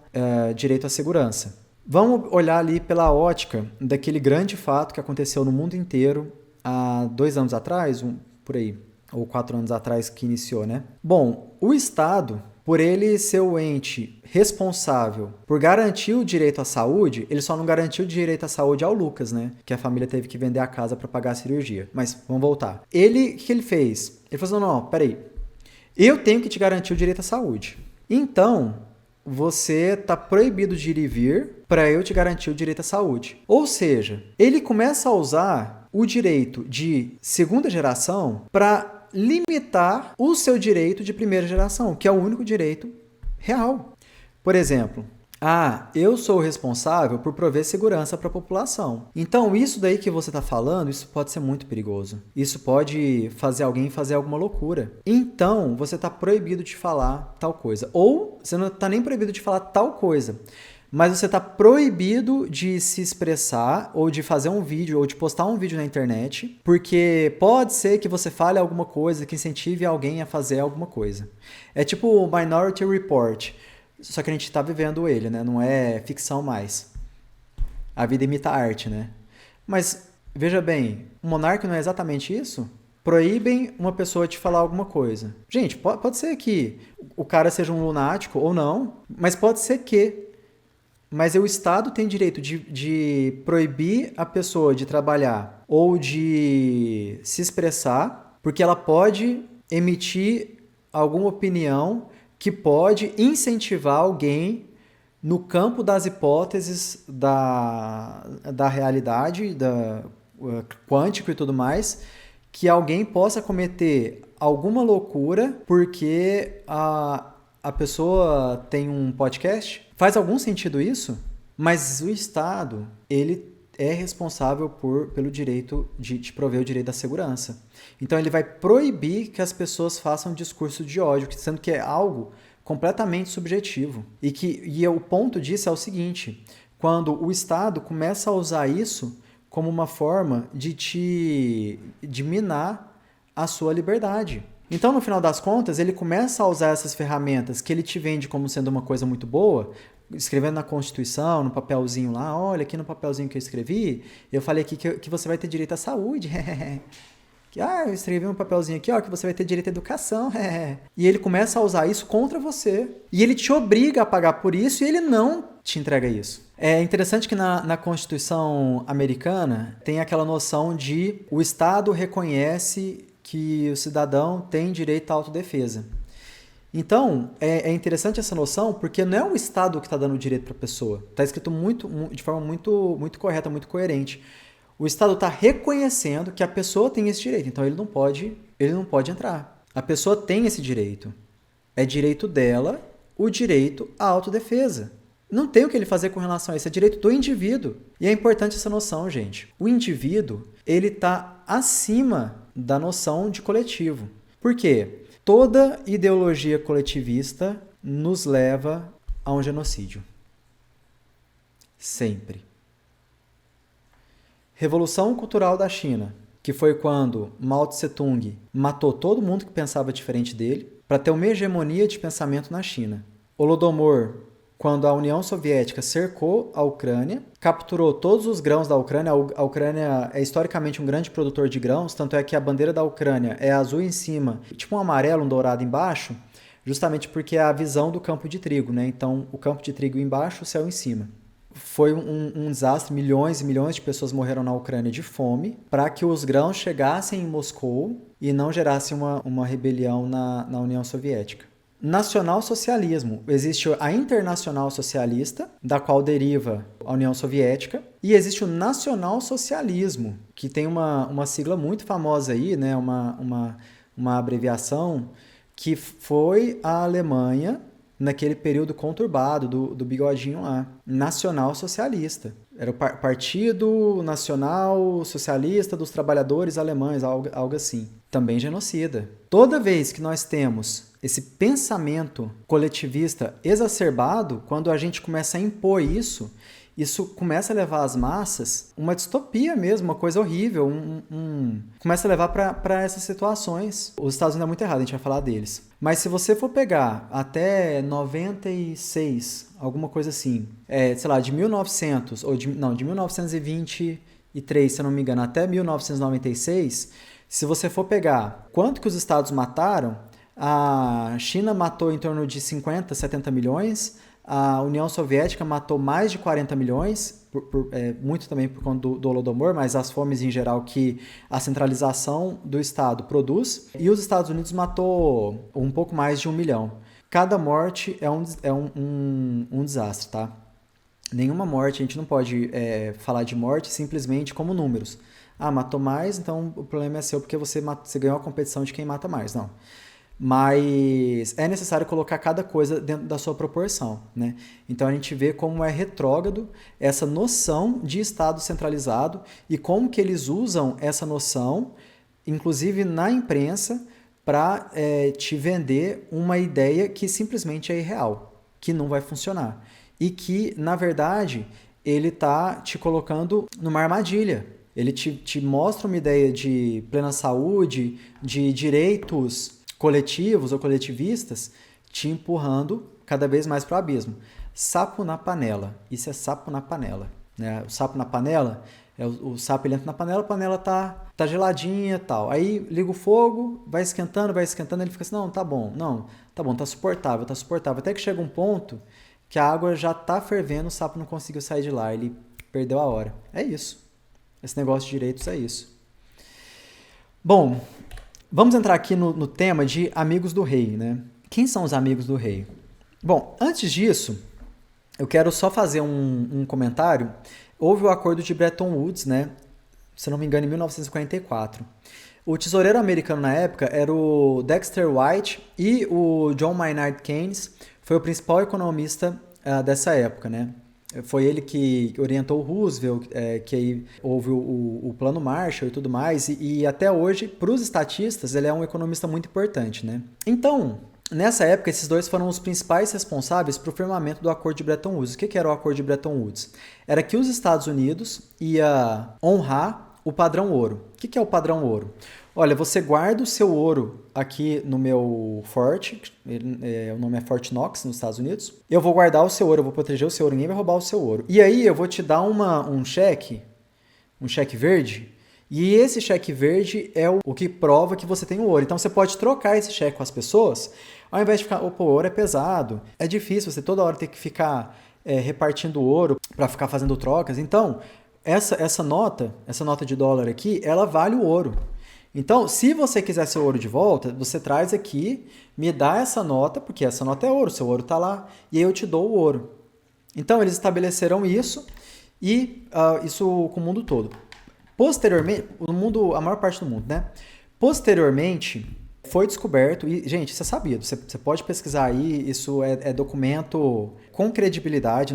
direito à segurança. Vamos olhar ali pela ótica daquele grande fato que aconteceu no mundo inteiro há 2 anos atrás, por aí, ou 4 anos atrás que iniciou, né? Bom, o Estado, por ele ser o ente responsável por garantir o direito à saúde, ele só não garantiu o direito à saúde ao Lucas, né? Que a família teve que vender a casa para pagar a cirurgia. Mas vamos voltar. O que ele fez? Ele falou assim, não, peraí. Eu tenho que te garantir o direito à saúde. Então, você está proibido de ir e vir para eu te garantir o direito à saúde. Ou seja, ele começa a usar o direito de segunda geração para limitar o seu direito de primeira geração, que é o único direito real. Por exemplo, eu sou o responsável por prover segurança para a população. Então, isso daí que você está falando, isso pode ser muito perigoso. Isso pode fazer alguém fazer alguma loucura. Então, você está proibido de falar tal coisa. Ou você não está nem proibido de falar tal coisa, mas você está proibido de se expressar ou de fazer um vídeo ou de postar um vídeo na internet, porque pode ser que você fale alguma coisa que incentive alguém a fazer alguma coisa. É tipo o Minority Report. Só que a gente está vivendo ele, né? Não é ficção mais. A vida imita a arte, né? Mas, veja bem, o monarca não é exatamente isso? Proíbem uma pessoa de falar alguma coisa. Gente, pode ser que o cara seja um lunático ou não, mas pode ser que. Mas o Estado tem direito de proibir a pessoa de trabalhar ou de se expressar, porque ela pode emitir alguma opinião que pode incentivar alguém no campo das hipóteses da realidade, quântico e tudo mais, que alguém possa cometer alguma loucura porque a pessoa tem um podcast. Faz algum sentido isso? Mas o Estado, ele é responsável pelo direito de prover o direito da segurança. Então, ele vai proibir que as pessoas façam discurso de ódio, sendo que é algo completamente subjetivo. E o ponto disso é o seguinte, quando o Estado começa a usar isso como uma forma de minar a sua liberdade. Então, no final das contas, ele começa a usar essas ferramentas que ele te vende como sendo uma coisa muito boa, escrevendo na Constituição, no papelzinho lá, olha, aqui no papelzinho que eu escrevi, eu falei aqui que você vai ter direito à saúde. Eu escrevi um papelzinho aqui, ó, que você vai ter direito à educação. E ele começa a usar isso contra você. E ele te obriga a pagar por isso e ele não te entrega isso. É interessante que na Constituição americana tem aquela noção de o Estado reconhece que o cidadão tem direito à autodefesa. Então, é interessante essa noção porque não é o Estado que está dando o direito para a pessoa. Está escrito de forma muito correta, muito coerente. O Estado está reconhecendo que a pessoa tem esse direito, então ele não pode entrar. A pessoa tem esse direito. É direito dela o direito à autodefesa. Não tem o que ele fazer com relação a isso, é direito do indivíduo. E é importante essa noção, gente. O indivíduo, ele está acima da noção de coletivo. Por quê? toda ideologia coletivista nos leva a um genocídio. Sempre. Revolução Cultural da China, que foi quando Mao Tse-tung matou todo mundo que pensava diferente dele para ter uma hegemonia de pensamento na China. Holodomor, quando a União Soviética cercou a Ucrânia, capturou todos os grãos da Ucrânia. A Ucrânia é historicamente um grande produtor de grãos, tanto é que a bandeira da Ucrânia é azul em cima, tipo um amarelo, um dourado embaixo, justamente porque é a visão do campo de trigo, né? Então, o campo de trigo embaixo, o céu em cima. Foi um desastre, milhões e milhões de pessoas morreram na Ucrânia de fome, para que os grãos chegassem em Moscou e não gerassem uma rebelião na União Soviética. Nacionalsocialismo. Existe a Internacional Socialista, da qual deriva a União Soviética, e existe o nacionalsocialismo, que tem uma sigla muito famosa aí, né? uma abreviação, que foi a Alemanha naquele período conturbado do bigodinho lá. Nacional Socialista. Era o Partido Nacional Socialista dos Trabalhadores Alemães, algo assim. Também genocida. Toda vez que nós temos esse pensamento coletivista exacerbado, quando a gente começa a impor isso começa a levar as massas uma distopia mesmo, uma coisa horrível, começa a levar para essas situações. Os Estados Unidos é muito errado, a gente vai falar deles. Mas se você for pegar até 96, alguma coisa assim, sei lá, de 1900, de 1923, se eu não me engano, até 1996, se você for pegar quanto que os estados mataram, a China matou em torno de 50, 70 milhões, a União Soviética matou mais de 40 milhões, muito também por conta do Holodomor, mas as fomes em geral que a centralização do Estado produz. E os Estados Unidos matou um pouco mais de 1 milhão. Cada morte é um desastre, tá? Nenhuma morte, a gente não pode falar de morte simplesmente como números. Ah, matou mais, então o problema é seu porque você ganhou a competição de quem mata mais. Não. Mas é necessário colocar cada coisa dentro da sua proporção, né? Então a gente vê como é retrógrado essa noção de Estado centralizado e como que eles usam essa noção, inclusive na imprensa, para te vender uma ideia que simplesmente é irreal, que não vai funcionar. E que, na verdade, ele está te colocando numa armadilha. Ele te mostra uma ideia de plena saúde, de direitos coletivos ou coletivistas, te empurrando cada vez mais para o abismo. Sapo na panela. Isso é sapo na panela. Né? O sapo na panela, o sapo ele entra na panela, a panela tá geladinha e tal. Aí liga o fogo, vai esquentando, ele fica assim, não, tá bom, tá suportável. Até que chega um ponto que a água já tá fervendo, o sapo não conseguiu sair de lá, ele perdeu a hora. É isso. Esse negócio de direitos é isso. Bom, vamos entrar aqui no tema de amigos do rei, né? Quem são os amigos do rei? Bom, antes disso, eu quero só fazer um comentário. Houve o acordo de Bretton Woods, né? Se não me engano, em 1944. O tesoureiro americano na época era o Dexter White e o John Maynard Keynes foi o principal economista dessa época, né? Foi ele que orientou o Roosevelt, que aí houve o Plano Marshall e tudo mais, e até hoje, para os estatistas, ele é um economista muito importante, né? Então, nessa época, esses dois foram os principais responsáveis para o firmamento do Acordo de Bretton Woods. O que era o Acordo de Bretton Woods? Era que os Estados Unidos ia honrar o padrão ouro. O que é o padrão ouro? Olha, você guarda o seu ouro aqui no meu forte, o nome é Fort Knox, nos Estados Unidos. Eu vou guardar o seu ouro, eu vou proteger o seu ouro, ninguém vai roubar o seu ouro. E aí eu vou te dar um cheque verde, e esse cheque verde é o que prova que você tem o ouro. Então você pode trocar esse cheque com as pessoas, ao invés de ficar, o ouro é pesado, é difícil você toda hora ter que ficar repartindo ouro para ficar fazendo trocas. Então, essa nota de dólar aqui, ela vale o ouro. Então, se você quiser seu ouro de volta, você traz aqui, me dá essa nota, porque essa nota é ouro, seu ouro está lá, e aí eu te dou o ouro. Então, eles estabeleceram isso, e isso com o mundo todo. Posteriormente, a maior parte do mundo, né? Posteriormente, foi descoberto, e, gente, isso é sabido, você pode pesquisar aí, isso é documento com credibilidade,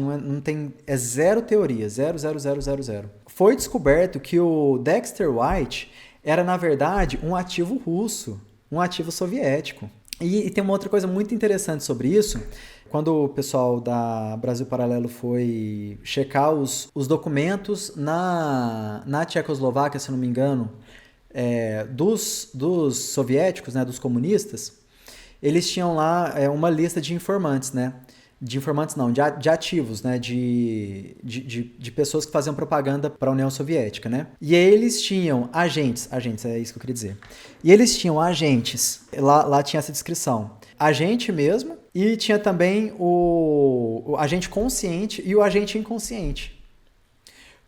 é zero teoria, zero. Foi descoberto que o Dexter White era, na verdade, um ativo russo, um ativo soviético. E tem uma outra coisa muito interessante sobre isso. Quando o pessoal da Brasil Paralelo foi checar os documentos na Tchecoslováquia, se não me engano, dos soviéticos, né, dos comunistas, eles tinham lá uma lista de informantes, né? De informantes não, de ativos, né? De pessoas que faziam propaganda para a União Soviética, né? E aí eles tinham agentes, é isso que eu queria dizer. E eles tinham agentes, lá tinha essa descrição. Agente mesmo, e tinha também o agente consciente e o agente inconsciente.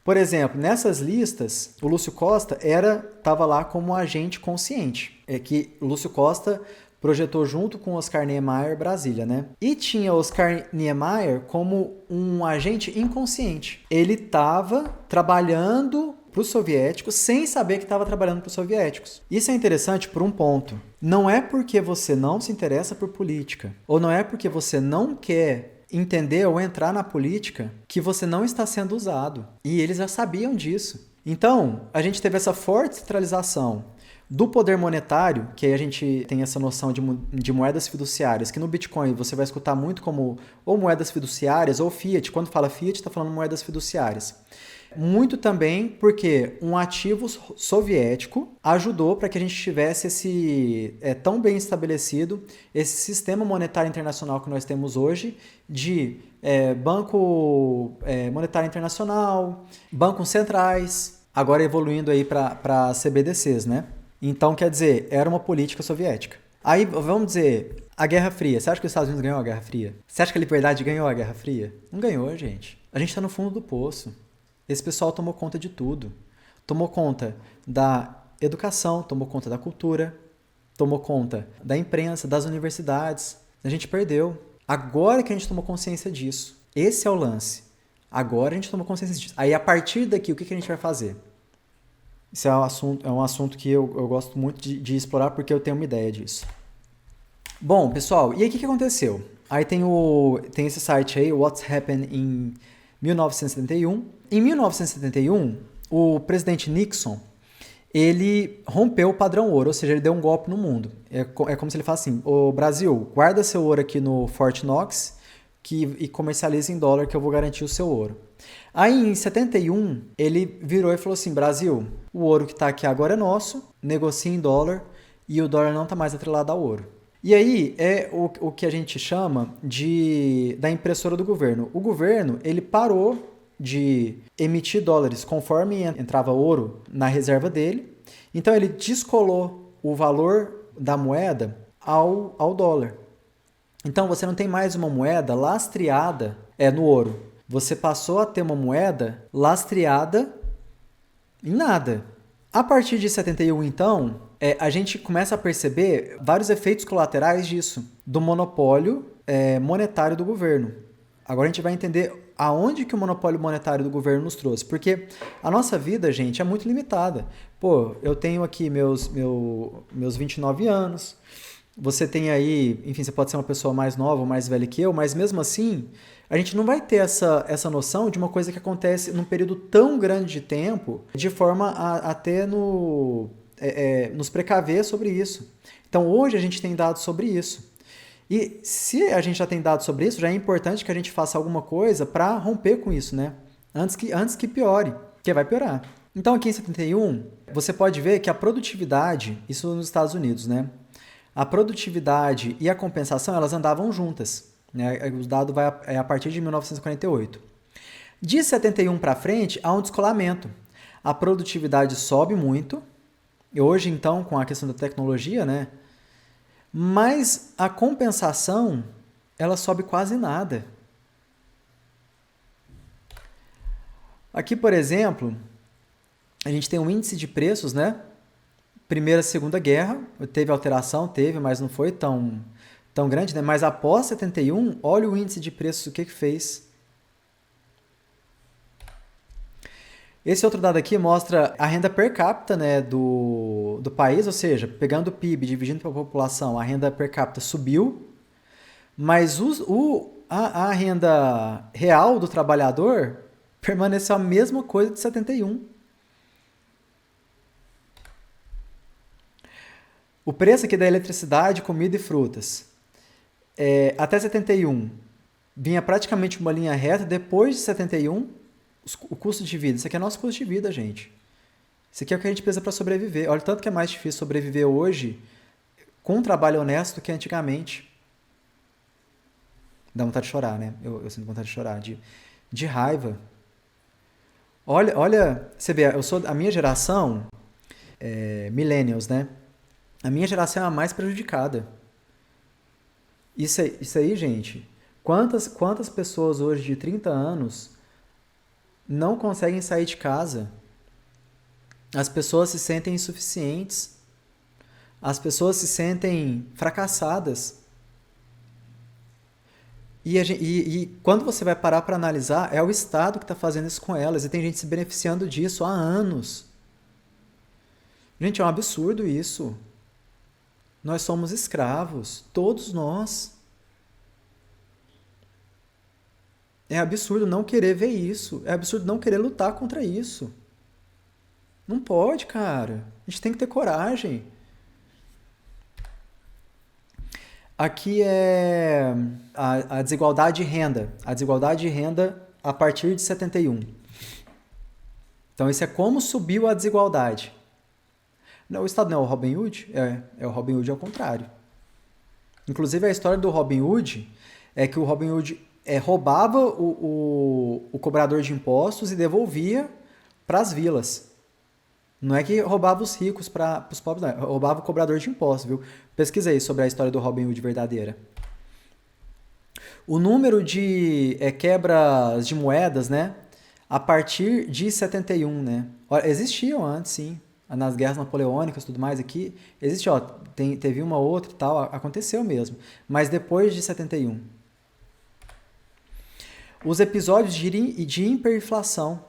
Por exemplo, nessas listas, o Lúcio Costa estava lá como agente consciente. É que o Lúcio Costa projetou junto com Oscar Niemeyer Brasília, né? E tinha Oscar Niemeyer como um agente inconsciente. Ele estava trabalhando para os soviéticos sem saber que estava trabalhando para os soviéticos. Isso é interessante por um ponto. Não é porque você não se interessa por política, ou não é porque você não quer entender ou entrar na política que você não está sendo usado. E eles já sabiam disso. Então, a gente teve essa forte centralização do poder monetário, que aí a gente tem essa noção de moedas fiduciárias, que no Bitcoin você vai escutar muito como ou moedas fiduciárias ou fiat. Quando fala fiat, está falando moedas fiduciárias. Muito também porque um ativo soviético ajudou para que a gente tivesse esse tão bem estabelecido esse sistema monetário internacional que nós temos hoje de Banco Monetário Internacional, bancos centrais, agora evoluindo aí para CBDCs, né? Então, quer dizer, era uma política soviética. Aí, vamos dizer, a Guerra Fria. Você acha que os Estados Unidos ganhou a Guerra Fria? Você acha que a liberdade ganhou a Guerra Fria? Não ganhou, gente. A gente está no fundo do poço. Esse pessoal tomou conta de tudo. Tomou conta da educação, tomou conta da cultura, tomou conta da imprensa, das universidades. A gente perdeu. Agora que a gente tomou consciência disso. Esse é o lance. Agora a gente tomou consciência disso. Aí, a partir daqui, o que a gente vai fazer? Isso é um assunto que eu gosto muito de explorar porque eu tenho uma ideia disso. Bom, pessoal, e aí o que aconteceu? Aí tem esse site aí, What's Happened in 1971. Em 1971, o presidente Nixon, ele rompeu o padrão ouro, ou seja, ele deu um golpe no mundo. É como se ele falasse assim, ô Brasil, guarda seu ouro aqui no Fort Knox e comercializa em dólar que eu vou garantir o seu ouro. Aí em 71, ele virou e falou assim, Brasil, o ouro que está aqui agora é nosso, negocia em dólar e o dólar não está mais atrelado ao ouro. E aí é o que a gente chama da impressora do governo. O governo, ele parou de emitir dólares conforme entrava ouro na reserva dele. Então ele descolou o valor da moeda ao dólar. Então você não tem mais uma moeda lastreada no ouro. Você passou a ter uma moeda lastreada em nada. A partir de 71, então, a gente começa a perceber vários efeitos colaterais disso, do monopólio monetário do governo. Agora a gente vai entender aonde que o monopólio monetário do governo nos trouxe. Porque a nossa vida, gente, é muito limitada. Pô, eu tenho aqui meus 29 anos, você tem aí, enfim, você pode ser uma pessoa mais nova ou mais velha que eu, mas mesmo assim, a gente não vai ter essa noção de uma coisa que acontece num período tão grande de tempo, de forma a até nos precaver sobre isso. Então, hoje a gente tem dados sobre isso. E se a gente já tem dados sobre isso, já é importante que a gente faça alguma coisa para romper com isso, né? Antes que piore, porque vai piorar. Então, aqui em 71, você pode ver que a produtividade, isso nos Estados Unidos, né? A produtividade e a compensação, elas andavam juntas. Né? O dado vai a partir de 1948. De 71 para frente, há um descolamento. A produtividade sobe muito, e hoje, então, com a questão da tecnologia, né? Mas a compensação, ela sobe quase nada. Aqui, por exemplo, a gente tem um índice de preços, né? Primeira e Segunda Guerra, teve alteração, mas não foi tão grande, né? Mas após 71, olha o índice de preços, o que fez. Esse outro dado aqui mostra a renda per capita, né, do país, ou seja, pegando o PIB e dividindo pela população, a renda per capita subiu, mas a renda real do trabalhador permaneceu a mesma coisa de 71. O preço aqui da eletricidade, comida e frutas. Até 71 vinha praticamente uma linha reta. Depois de 71, o custo de vida. Isso aqui é nosso custo de vida, gente. Isso aqui é o que a gente precisa para sobreviver. Olha o tanto que é mais difícil sobreviver hoje com um trabalho honesto do que antigamente. Dá vontade de chorar, né? Eu sinto vontade de chorar, de raiva. Olha, você vê, a minha geração, millennials, né? A minha geração é a mais prejudicada. Isso aí, gente. Quantas pessoas hoje de 30 anos não conseguem sair de casa? As pessoas se sentem insuficientes. As pessoas se sentem fracassadas. E quando você vai parar para analisar, é o Estado que está fazendo isso com elas. E tem gente se beneficiando disso há anos. Gente, é um absurdo isso. Nós somos escravos. Todos nós. É absurdo não querer ver isso. É absurdo não querer lutar contra isso. Não pode, cara. A gente tem que ter coragem. Aqui é a desigualdade de renda. A desigualdade de renda a partir de 71. Então, isso é como subiu a desigualdade. Não, o Estado não é o Robin Hood? O Robin Hood ao contrário. Inclusive, a história do Robin Hood é que o Robin Hood roubava o cobrador de impostos e devolvia para as vilas. Não é que roubava os ricos para os pobres, não. Roubava o cobrador de impostos, viu? Pesquisa aí sobre a história do Robin Hood verdadeira. O número de quebras de moedas, né? A partir de 71, né? Existiam antes, sim. Nas guerras napoleônicas e tudo mais aqui. Existe, teve uma outra e tal. Aconteceu mesmo. Mas depois de 71. Os episódios de hiperinflação.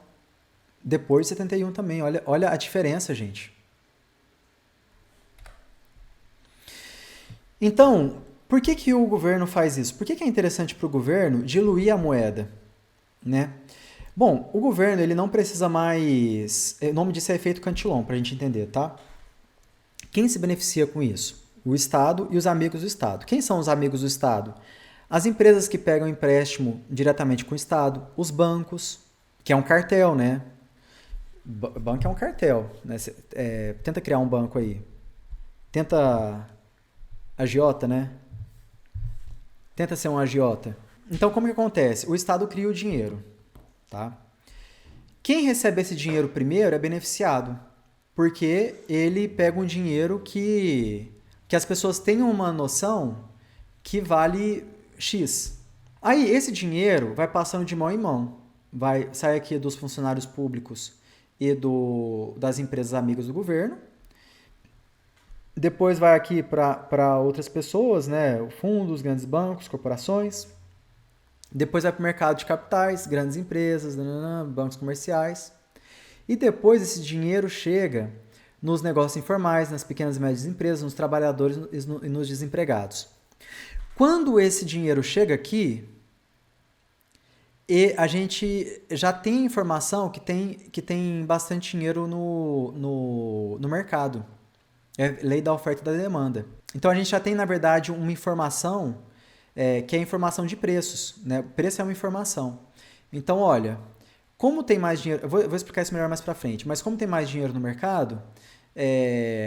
Depois de 71 também. Olha a diferença, gente. Então, por que o governo faz isso? Por que é interessante para o governo diluir a moeda? Né? Bom, o governo ele não precisa mais... O nome disso é efeito Cantillon, para a gente entender, tá? Quem se beneficia com isso? O Estado e os amigos do Estado. Quem são os amigos do Estado? As empresas que pegam empréstimo diretamente com o Estado, os bancos, que é um cartel, né? Banco é um cartel, né? Tenta criar um banco aí. Tenta agiota, né? Tenta ser um agiota. Então, como que acontece? O Estado cria o dinheiro, tá? Quem recebe esse dinheiro primeiro é beneficiado, porque ele pega um dinheiro que as pessoas tenham uma noção que vale X. Aí, esse dinheiro vai passando de mão em mão. Vai sair aqui dos funcionários públicos e das empresas amigas do governo. Depois vai aqui para outras pessoas, né? Fundos, grandes bancos, corporações. Depois vai para o mercado de capitais, grandes empresas, bancos comerciais. E depois esse dinheiro chega nos negócios informais, nas pequenas e médias empresas, nos trabalhadores e nos desempregados. Quando esse dinheiro chega aqui, a gente já tem informação que tem bastante dinheiro no mercado. É lei da oferta e da demanda. Então, a gente já tem, na verdade, uma informação que é a informação de preços. Né? O preço é uma informação. Então, olha, como tem mais dinheiro... Eu vou explicar isso melhor mais para frente. Mas como tem mais dinheiro no mercado,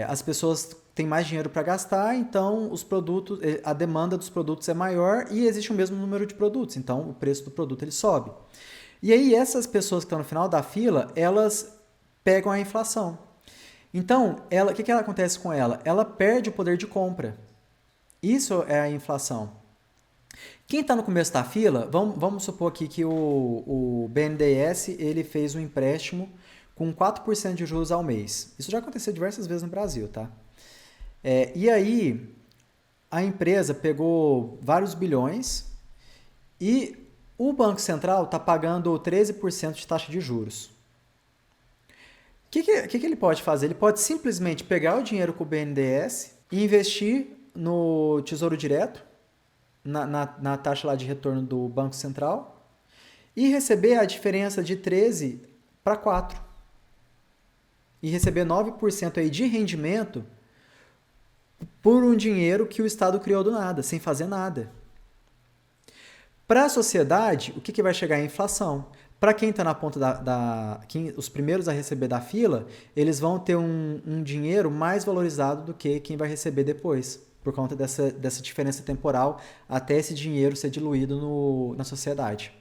as pessoas têm mais dinheiro para gastar, então os produtos, a demanda dos produtos é maior e existe o mesmo número de produtos. Então, o preço do produto ele sobe. E aí, essas pessoas que estão no final da fila, elas pegam a inflação. Então, o que acontece com ela? Ela perde o poder de compra. Isso é a inflação. Quem está no começo da fila, vamos supor aqui que o BNDES ele fez um empréstimo com 4% de juros ao mês. Isso já aconteceu diversas vezes no Brasil, tá? E aí, a empresa pegou vários bilhões e o Banco Central está pagando 13% de taxa de juros. O que ele pode fazer? Ele pode simplesmente pegar o dinheiro com o BNDES e investir no Tesouro Direto, na taxa lá de retorno do Banco Central, e receber a diferença de 13 para 4. E receber 9% aí de rendimento por um dinheiro que o Estado criou do nada, sem fazer nada. Para a sociedade, o que vai chegar é a inflação. Para quem está na ponta os primeiros a receber da fila, eles vão ter um dinheiro mais valorizado do que quem vai receber depois, por conta dessa diferença temporal, até esse dinheiro ser diluído na sociedade.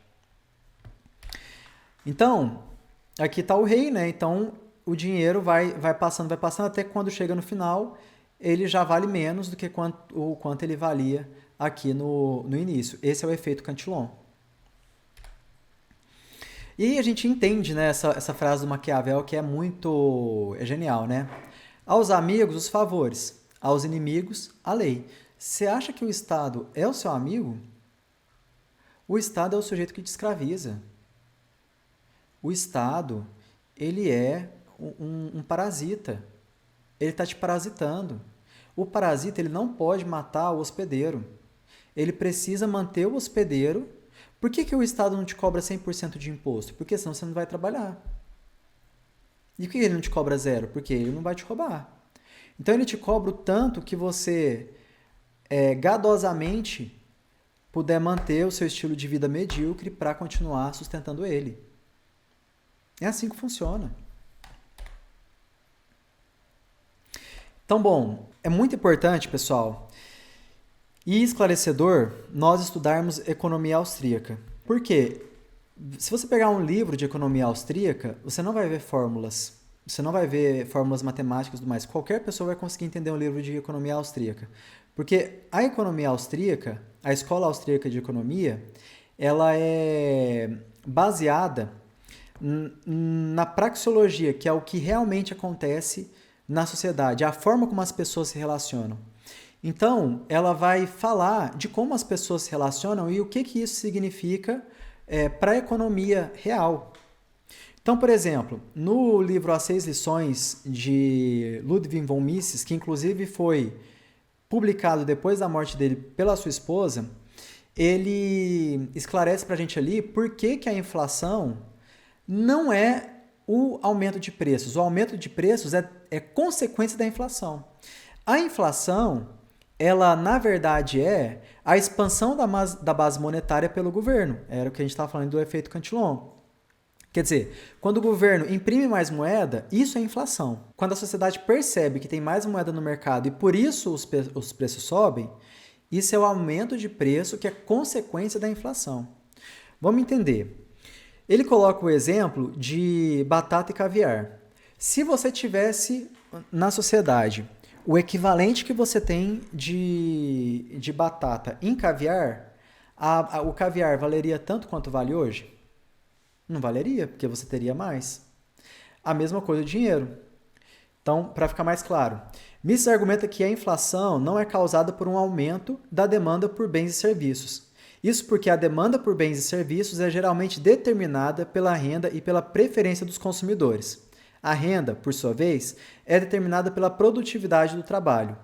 Então, aqui está o rei, né? Então, o dinheiro vai passando, até que quando chega no final, ele já vale menos do que o quanto ele valia aqui no início. Esse é o efeito Cantillon. E a gente entende, né, essa frase do Maquiavel que é genial, né? Aos amigos, os favores. Aos inimigos, a lei. Você acha que o Estado é o seu amigo? O Estado é o sujeito que te escraviza. O Estado, ele é um parasita. Ele está te parasitando. O parasita, ele não pode matar o hospedeiro. Ele precisa manter o hospedeiro. Por que o Estado não te cobra 100% de imposto? Porque senão você não vai trabalhar. E por que ele não te cobra zero? Porque ele não vai te roubar. Então ele te cobra o tanto que você, gadosamente, puder manter o seu estilo de vida medíocre para continuar sustentando ele. É assim que funciona. Então, bom, é muito importante, pessoal, e esclarecedor nós estudarmos economia austríaca. Por quê? Se você pegar um livro de economia austríaca, você não vai ver fórmulas. Você não vai ver fórmulas matemáticas e tudo mais. Qualquer pessoa vai conseguir entender um livro de economia austríaca. Porque a economia austríaca, a escola austríaca de economia, ela é baseada na praxeologia, que é o que realmente acontece na sociedade, a forma como as pessoas se relacionam. Então, ela vai falar de como as pessoas se relacionam e o que isso significa para a economia real. Então, por exemplo, no livro As 6 Lições de Ludwig von Mises, que inclusive foi publicado depois da morte dele pela sua esposa, ele esclarece para a gente ali por que a inflação não é o aumento de preços. O aumento de preços é consequência da inflação. A inflação, ela na verdade é a expansão da base monetária pelo governo. Era o que a gente estava falando do efeito Cantillon. Quer dizer, quando o governo imprime mais moeda, isso é inflação. Quando a sociedade percebe que tem mais moeda no mercado e por isso os preços sobem, isso é o aumento de preço que é consequência da inflação. Vamos entender. Ele coloca o exemplo de batata e caviar. Se você tivesse na sociedade o equivalente que você tem de batata em caviar, o caviar valeria tanto quanto vale hoje? Não valeria, porque você teria mais. A mesma coisa o dinheiro. Então, para ficar mais claro, Mises argumenta que a inflação não é causada por um aumento da demanda por bens e serviços. Isso porque a demanda por bens e serviços é geralmente determinada pela renda e pela preferência dos consumidores. A renda, por sua vez, é determinada pela produtividade do trabalho.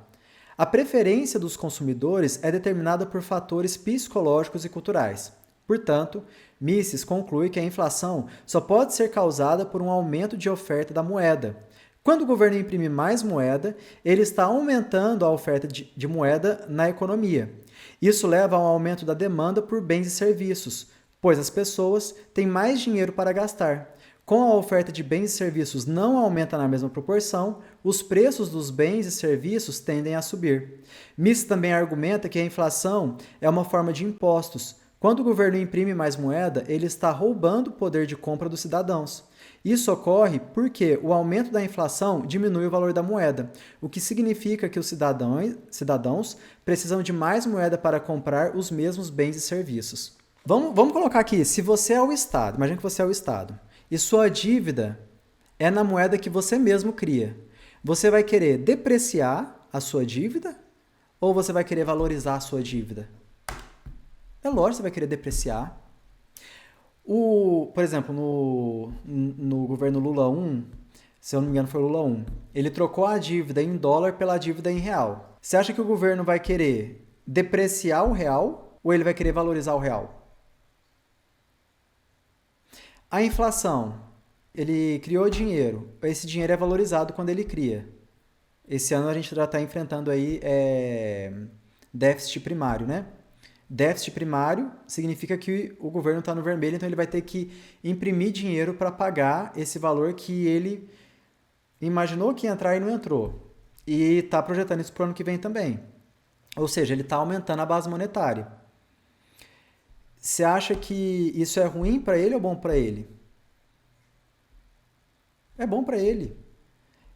A preferência dos consumidores é determinada por fatores psicológicos e culturais. Portanto, Mises conclui que a inflação só pode ser causada por um aumento de oferta da moeda. Quando o governo imprime mais moeda, ele está aumentando a oferta de moeda na economia. Isso leva a um aumento da demanda por bens e serviços, pois as pessoas têm mais dinheiro para gastar. Com a oferta de bens e serviços não aumenta na mesma proporção, os preços dos bens e serviços tendem a subir. Mises também argumenta que a inflação é uma forma de impostos. Quando o governo imprime mais moeda, ele está roubando o poder de compra dos cidadãos. Isso ocorre porque o aumento da inflação diminui o valor da moeda, o que significa que os cidadãos precisam de mais moeda para comprar os mesmos bens e serviços. Vamos colocar aqui, se você é o Estado, imagina que você é o Estado, e sua dívida é na moeda que você mesmo cria. Você vai querer depreciar a sua dívida ou você vai querer valorizar a sua dívida? É lógico que você vai querer depreciar. Por exemplo, no governo Lula 1, se eu não me engano foi Lula 1, ele trocou a dívida em dólar pela dívida em real. Você acha que o governo vai querer depreciar o real ou ele vai querer valorizar o real? A inflação, ele criou dinheiro, esse dinheiro é valorizado quando ele cria. esse ano a gente já está enfrentando aí déficit primário, né? Déficit primário significa que o governo está no vermelho, então ele vai ter que imprimir dinheiro para pagar esse valor que ele imaginou que ia entrar e não entrou. E está projetando isso para o ano que vem também. Ou seja, ele está aumentando a base monetária. Você acha que isso é ruim para ele ou bom para ele? É bom para ele.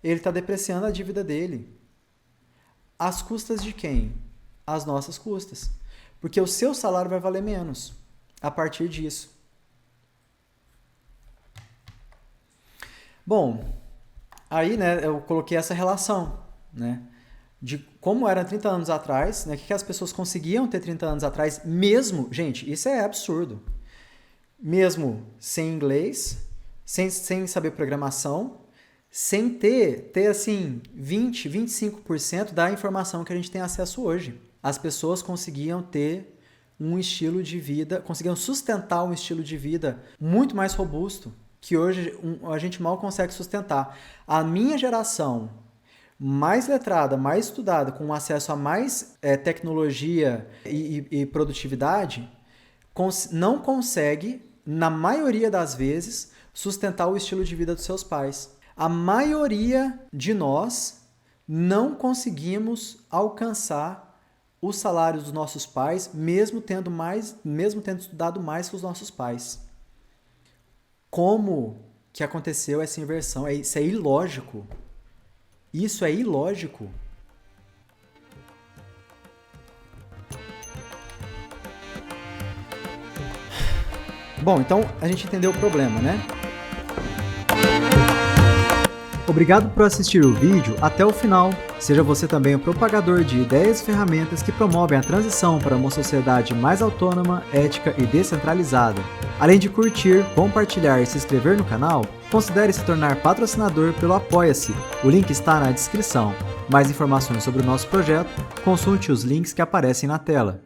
Ele está depreciando a dívida dele. Às custas de quem? Às nossas custas. Porque o seu salário vai valer menos a partir disso. Bom, aí, né, eu coloquei essa relação, né, de como era 30 anos atrás, né, o que as pessoas conseguiam ter 30 anos atrás, mesmo, gente, isso é absurdo, mesmo sem inglês, sem saber programação, sem ter assim, 20, 25% da informação que a gente tem acesso hoje. As pessoas conseguiam ter um estilo de vida, conseguiam sustentar um estilo de vida muito mais robusto, que hoje a gente mal consegue sustentar. A minha geração, mais letrada, mais estudada, com acesso a mais tecnologia e produtividade, não consegue, na maioria das vezes, sustentar o estilo de vida dos seus pais. A maioria de nós não conseguimos alcançar os salários dos nossos pais, mesmo tendo estudado mais que os nossos pais. Como que aconteceu essa inversão? Isso é ilógico. Isso é ilógico. Bom, então a gente entendeu o problema, né? Obrigado por assistir o vídeo até o final. Seja você também um propagador de ideias e ferramentas que promovem a transição para uma sociedade mais autônoma, ética e descentralizada. Além de curtir, compartilhar e se inscrever no canal, considere se tornar patrocinador pelo Apoia-se. O link está na descrição. Mais informações sobre o nosso projeto, consulte os links que aparecem na tela.